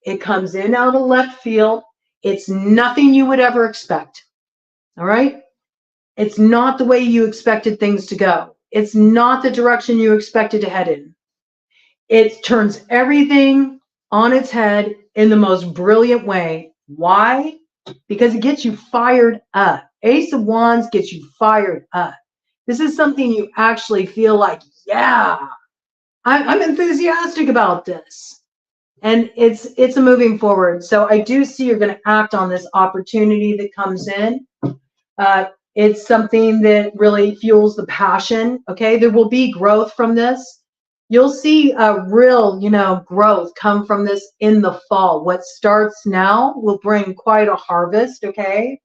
It comes in out of left field. It's nothing you would ever expect. All right. It's not the way you expected things to go. It's not the direction you expected to head in. It turns everything on its head in the most brilliant way. Why? Because it gets you fired up. Ace of Wands gets you fired up. This is something you actually feel like, yeah, I'm enthusiastic about this. And it's a moving forward. So I do see you're going to act on this opportunity that comes in. It's something that really fuels the passion. Okay, there will be growth from this. You'll see a real, growth come from this in the fall. What starts now will bring quite a harvest. Okay,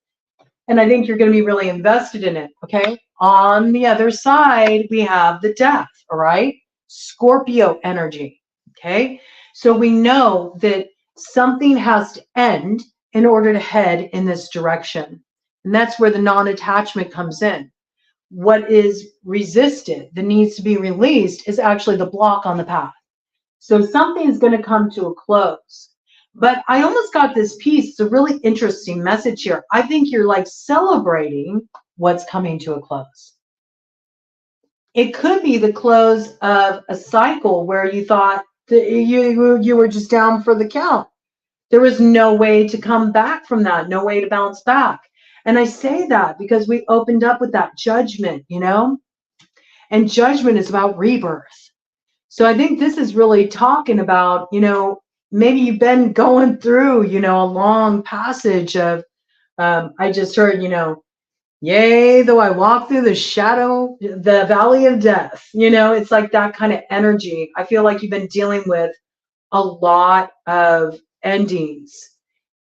and I think you're going to be really invested in it. Okay, on the other side we have the Death. All right, Scorpio energy. Okay, so we know that something has to end in order to head in this direction. And that's where the non-attachment comes in. What is resisted, that needs to be released, is actually the block on the path. So something's going to come to a close. But I almost got this piece. It's a really interesting message here. I think you're like celebrating what's coming to a close. It could be the close of a cycle where you thought that you were just down for the count. There was no way to come back from that, no way to bounce back. And I say that because we opened up with that judgment, and judgment is about rebirth. So I think this is really talking about, maybe you've been going through, a long passage of, I just heard, yea, though I walk through the valley of death, it's like that kind of energy. I feel like you've been dealing with a lot of endings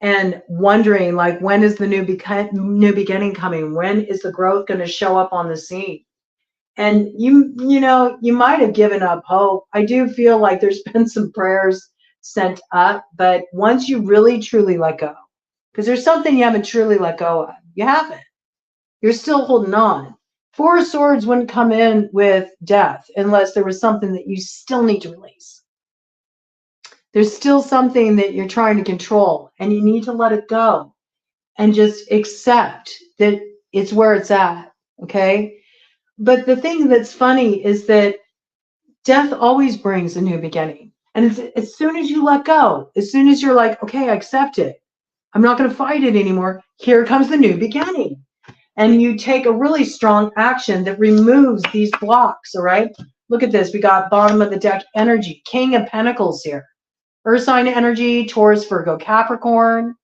and wondering, like, when is the new beginning coming? When is the growth going to show up on the scene? And you might have given up hope. I do feel like there's been some prayers sent up, but once you really truly let go, because there's something you haven't truly let go of, you haven't. You're still holding on. Four of Swords wouldn't come in with Death unless there was something that you still need to release. There's still something that you're trying to control, and you need to let it go and just accept that it's where it's at, okay? But the thing that's funny is that death always brings a new beginning. And as soon as you let go, as soon as you're like, okay, I accept it, I'm not going to fight it anymore, here comes the new beginning. And you take a really strong action that removes these blocks, all right? Look at this. We got bottom of the deck energy, King of Pentacles here. Earth sign energy, Taurus, Virgo, Capricorn.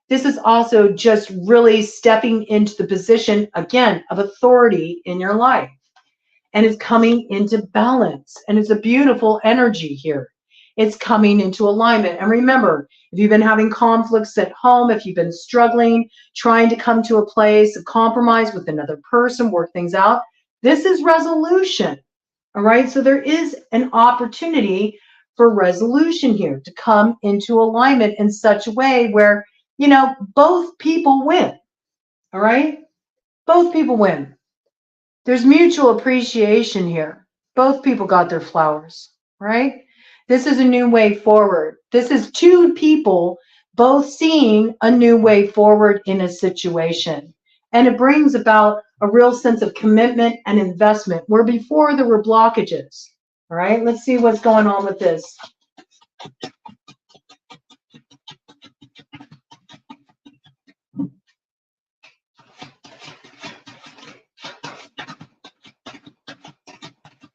This is also just really stepping into the position, again, of authority in your life. And it's coming into balance. And it's a beautiful energy here. It's coming into alignment. And remember, if you've been having conflicts at home, if you've been struggling, trying to come to a place of compromise with another person, work things out, this is resolution. All right? So there is an opportunity for resolution here, to come into alignment in such a way where, both people win. All right? Both people win. There's mutual appreciation here. Both people got their flowers, right? This is a new way forward. This is two people both seeing a new way forward in a situation. And it brings about a real sense of commitment and investment, where before there were blockages. All right, let's see what's going on with this.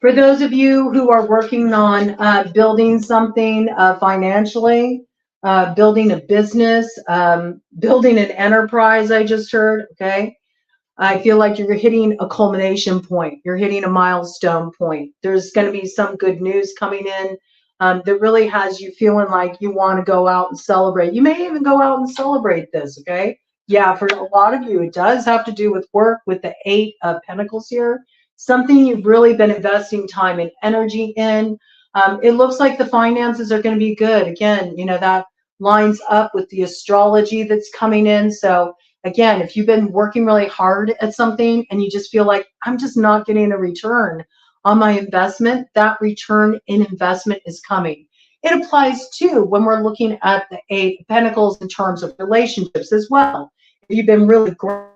For those of you who are working on building something financially, building a business, building an enterprise, I just heard, okay? I feel like you're hitting a culmination point. You're hitting a milestone point. There's going to be some good news coming in that really has you feeling like you want to go out and celebrate. You may even go out and celebrate this, okay? Yeah, for a lot of you, it does have to do with work, with the 8 of Pentacles here. Something you've really been investing time and energy in. It looks like the finances are going to be good. Again, you know, that lines up with the astrology that's coming in. So again, if you've been working really hard at something and you just feel like I'm just not getting a return on my investment, that return in investment is coming. It applies too when we're looking at the 8 of Pentacles in terms of relationships as well. If you've been really great,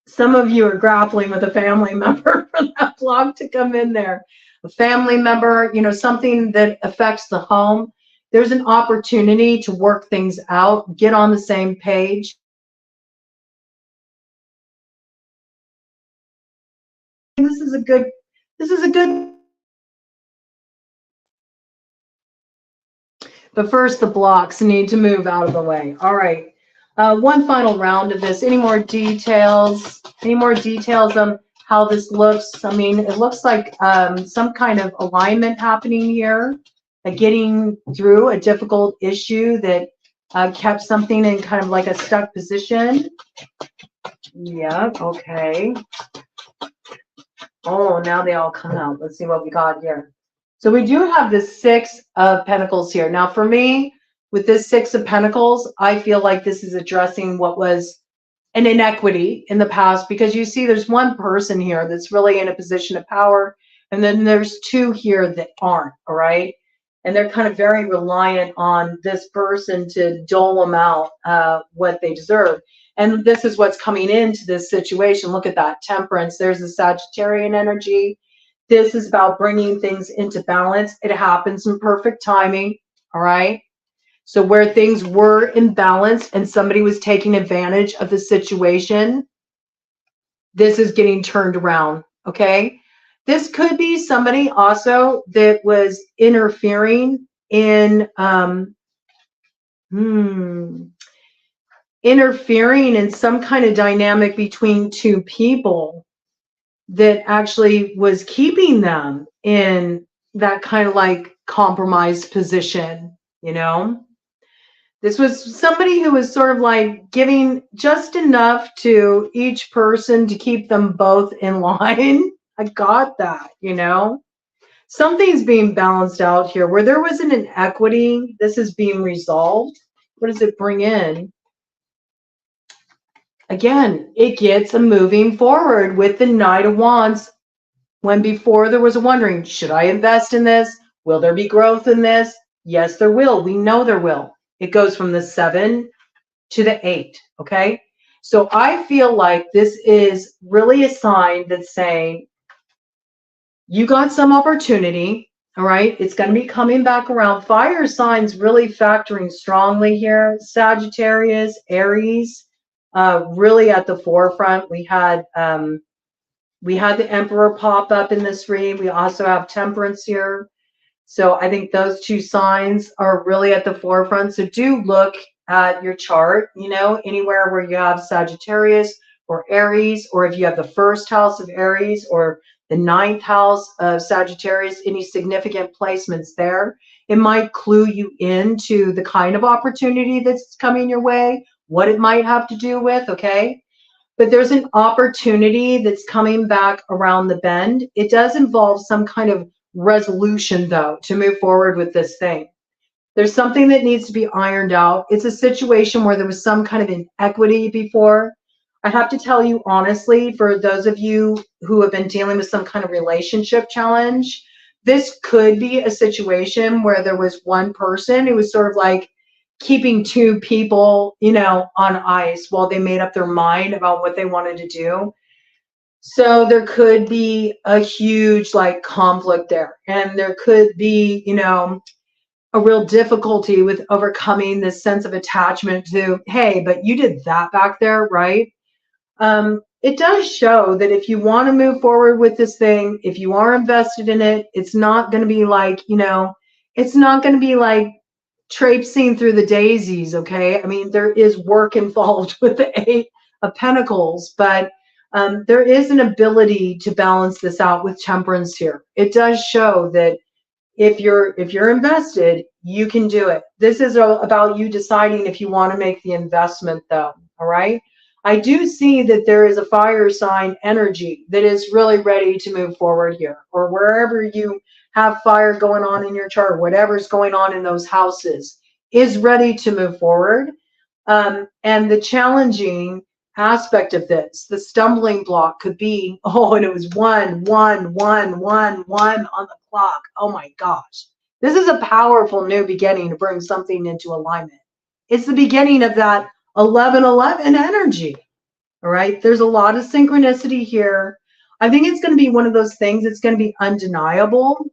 some of you are grappling with a family member for that block to come in there. A family member, you know, something that affects the home. There's an opportunity to work things out, get on the same page. This is a good, but first the blocks need to move out of the way. All right. One final round of this. Any more details? Any more details on how this looks? I mean, it looks like some kind of alignment happening here, getting through a difficult issue that kept something in kind of like a stuck position. Yeah, okay. Oh, now they all come out. Let's see what we got here. So we do have the 6 of Pentacles here. Now for me, with this 6 of Pentacles, I feel like this is addressing what was an inequity in the past, because you see there's one person here that's really in a position of power, and then there's 2 here that aren't, all right? And they're kind of very reliant on this person to dole them out what they deserve. And this is what's coming into this situation. Look at that, Temperance. There's the Sagittarian energy. This is about bringing things into balance. It happens in perfect timing, all right? So where things were imbalanced and somebody was taking advantage of the situation, this is getting turned around, okay? This could be somebody also that was interfering in interfering in some kind of dynamic between 2 people that actually was keeping them in that kind of like compromised position, you know? This was somebody who was sort of like giving just enough to each person to keep them both in line. I got that, you know? Something's being balanced out here. Where there was an inequity, this is being resolved. What does it bring in? Again, it gets a moving forward with the Knight of Wands. When before there was a wondering, should I invest in this? Will there be growth in this? Yes, there will. We know there will. It goes from the 7 to the 8, okay? So I feel like this is really a sign that's saying, you got some opportunity, all right? It's going to be coming back around. Fire signs really factoring strongly here. Sagittarius, Aries, really at the forefront. We had the Emperor pop up in this read. We also have Temperance here. So I think those 2 signs are really at the forefront. So do look at your chart, you know, anywhere where you have Sagittarius or Aries, or if you have the 1st house of Aries or the 9th house of Sagittarius, any significant placements there. It might clue you into the kind of opportunity that's coming your way, what it might have to do with, okay? But there's an opportunity that's coming back around the bend. It does involve some kind of resolution, though, to move forward with this thing. There's something that needs to be ironed out. It's a situation where there was some kind of inequity before. I have to tell you honestly, for those of you who have been dealing with some kind of relationship challenge, this could be a situation where there was one person who was sort of like keeping 2 people, you know, on ice while they made up their mind about what they wanted to do. So there could be a huge like conflict there, and there could be, you know, a real difficulty with overcoming this sense of attachment to, hey, but you did that back there, right? It does show that if you want to move forward with this thing, if you are invested in it, it's not going to be like, it's not going to be like traipsing through the daisies, okay? I mean, there is work involved with the Eight of Pentacles, but there is an ability to balance this out with temperance here. It does show that if you're invested, you can do it. This is about you deciding if you want to make the investment, though. All right. I do see that there is a fire sign energy that is really ready to move forward here, or wherever you have fire going on in your chart, whatever's going on in those houses is ready to move forward. And the challenging aspect of this, the stumbling block could be, and it was 1, 1, 1, 1, 1 on the clock. Oh my gosh. This is a powerful new beginning to bring something into alignment. It's the beginning of that 11-11 energy. All right. There's a lot of synchronicity here. I think it's going to be one of those things that's going to be undeniable.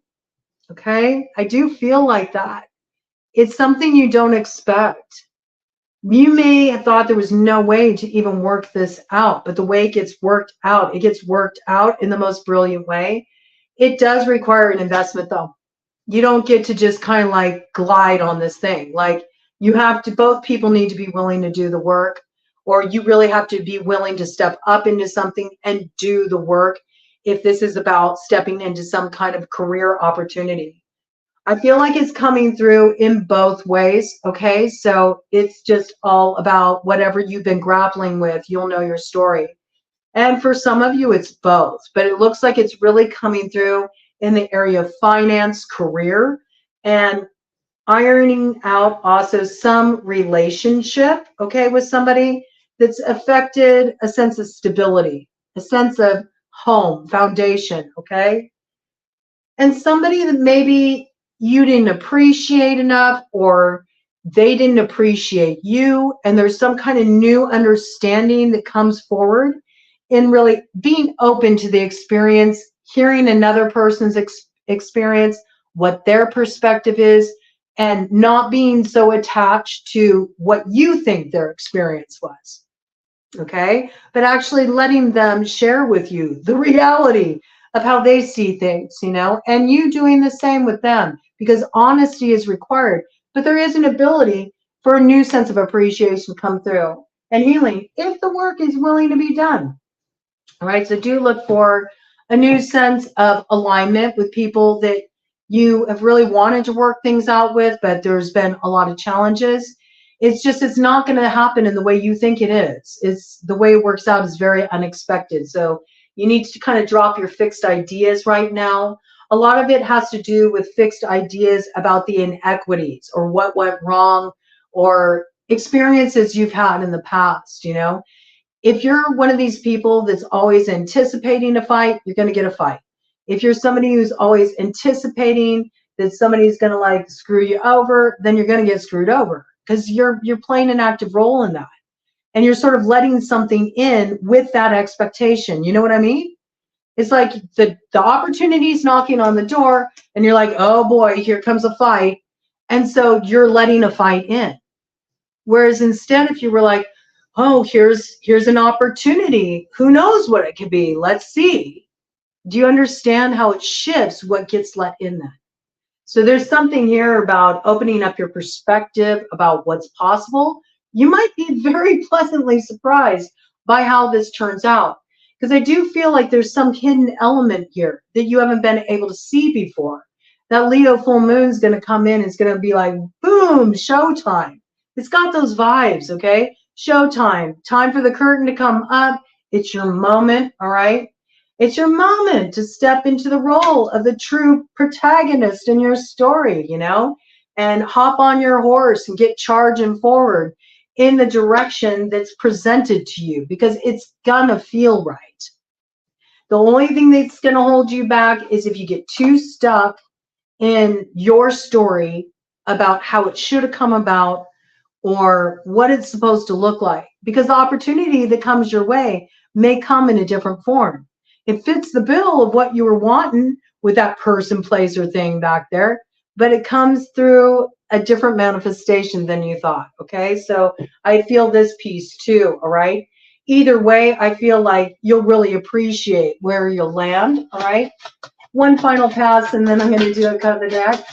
Okay. I do feel like that. It's something you don't expect. You may have thought there was no way to even work this out, but the way it gets worked out in the most brilliant way. It does require an investment, though. You don't get to just kind of like glide on this thing. Like, you have to, both people need to be willing to do the work, or you really have to be willing to step up into something and do the work if this is about stepping into some kind of career opportunity. I feel like it's coming through in both ways, okay? So it's just all about whatever you've been grappling with. You'll know your story. And for some of you, it's both. But it looks like it's really coming through in the area of finance, career, and ironing out also some relationship, okay, with somebody that's affected a sense of stability, a sense of home, foundation, okay? And somebody that maybe you didn't appreciate enough, or they didn't appreciate you, and there's some kind of new understanding that comes forward in really being open to the experience, hearing another person's experience, what their perspective is, and not being so attached to what you think their experience was. Okay? But actually letting them share with you the reality of how they see things, and you doing the same with them, because honesty is required. But there is an ability for a new sense of appreciation to come through and healing if the work is willing to be done. All right, so do look for a new sense of alignment with people that you have really wanted to work things out with, but there's been a lot of challenges. It's not going to happen in the way you think it is. It's the way it works out is very unexpected. So you need to kind of drop your fixed ideas right now. A lot of it has to do with fixed ideas about the inequities or what went wrong or experiences you've had in the past, If you're one of these people that's always anticipating a fight, you're going to get a fight. If you're somebody who's always anticipating that somebody's going to like screw you over, then you're going to get screwed over because you're playing an active role in that. And you're sort of letting something in with that expectation. You know what I mean? It's like the opportunity's knocking on the door and you're like, oh boy, here comes a fight. And so you're letting a fight in. Whereas instead, if you were like, oh, here's an opportunity. Who knows what it could be? Let's see. Do you understand how it shifts what gets let in then? So there's something here about opening up your perspective about what's possible. You might be very pleasantly surprised by how this turns out. Because I do feel like there's some hidden element here that you haven't been able to see before. That Leo full moon is going to come in. It's going to be like, boom, showtime. It's got those vibes, okay? Showtime. Time for the curtain to come up. It's your moment, all right? It's your moment to step into the role of the true protagonist in your story, and hop on your horse and get charging forward in the direction that's presented to you, because it's gonna feel right. The only thing that's gonna hold you back is if you get too stuck in your story about how it should have come about or what it's supposed to look like, because the opportunity that comes your way may come in a different form. It fits the bill of what you were wanting with that person, place, or thing back there, but it comes through a different manifestation than you thought. Okay, so I feel this piece too. All right, either way, I feel like you'll really appreciate where you'll land. All right, one final pass, and then I'm going to do a cut of the deck.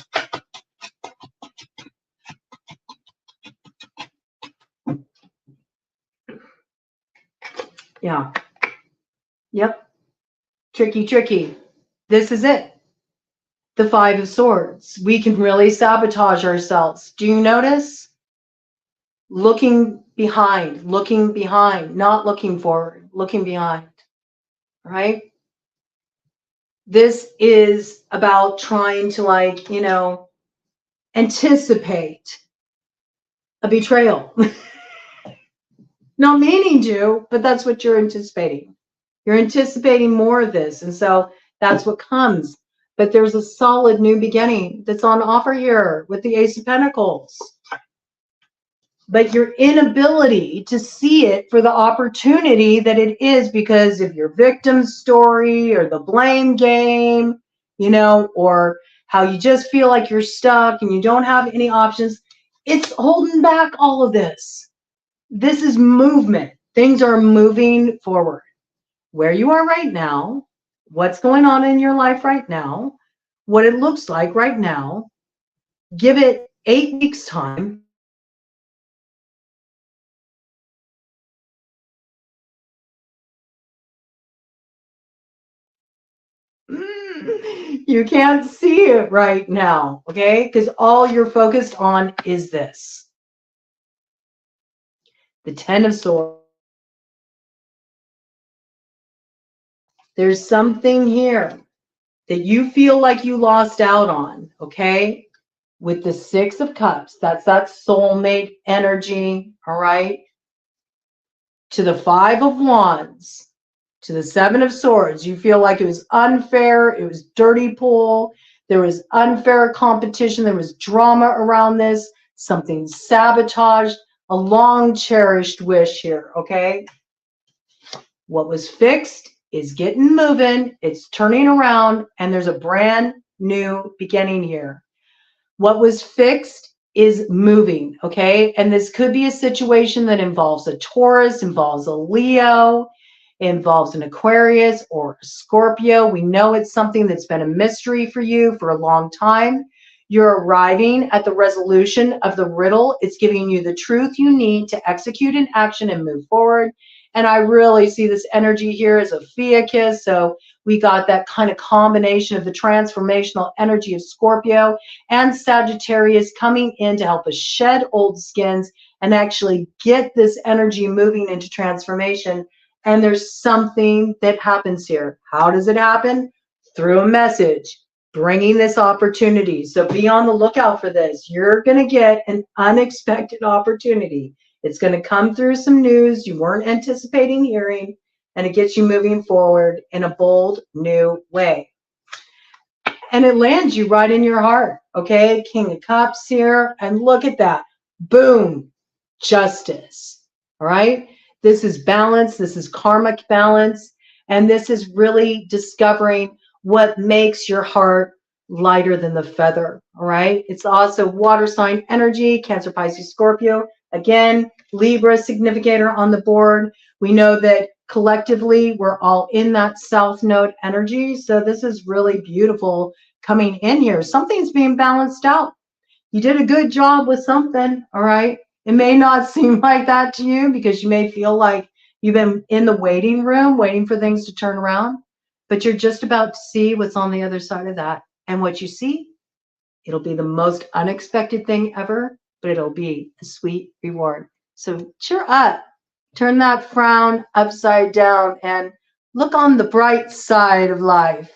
Yeah. Yep. Tricky, tricky. This is it. The Five of Swords. We can really sabotage ourselves. Do you notice? Looking behind, not looking forward, looking behind, right? This is about trying to, like, you know, anticipate a betrayal. Not meaning to, but that's what you're anticipating. You're anticipating more of this. And so that's what comes. But there's a solid new beginning that's on offer here with the Ace of Pentacles. But your inability to see it for the opportunity that it is because of your victim story or the blame game, you know, or how you just feel like you're stuck and you don't have any options. It's holding back all of this. This is movement. Things are moving forward. Where you are right now, what's going on in your life right now, what it looks like right now. Give it 8 weeks time. You can't see it right now, okay? Because all you're focused on is this. The Ten of Swords. There's something here that you feel like you lost out on, okay? With the Six of Cups, that's that soulmate energy, all right? To the Five of Wands, to the Seven of Swords, you feel like it was unfair, it was dirty pool, there was unfair competition, there was drama around this, something sabotaged, a long cherished wish here, okay? What was fixed is getting moving, it's turning around, and there's a brand new beginning here. What was fixed is moving, okay? And this could be a situation that involves a Taurus, involves a Leo, involves an Aquarius or a Scorpio. We know it's something that's been a mystery for you for a long time. You're arriving at the resolution of the riddle. It's giving you the truth you need to execute an action and move forward. And I really see this energy here as a fiacus. So we got that kind of combination of the transformational energy of Scorpio and Sagittarius coming in to help us shed old skins and actually get this energy moving into transformation. And there's something that happens here. How does it happen? Through a message, bringing this opportunity. So be on the lookout for this. You're going to get an unexpected opportunity. It's going to come through some news you weren't anticipating hearing, and it gets you moving forward in a bold new way. And it lands you right in your heart, okay? King of Cups here, and look at that. Boom, justice, all right? This is balance, this is karmic balance, and this is really discovering what makes your heart lighter than the feather, all right? It's also water sign energy, Cancer, Pisces, Scorpio. Again, Libra significator on the board. We know that collectively we're all in that South Node energy. So this is really beautiful coming in here. Something's being balanced out. You did a good job with something, all right? It may not seem like that to you because you may feel like you've been in the waiting room waiting for things to turn around, but you're just about to see what's on the other side of that. And what you see, it'll be the most unexpected thing ever, but it'll be a sweet reward. So cheer up, turn that frown upside down and look on the bright side of life.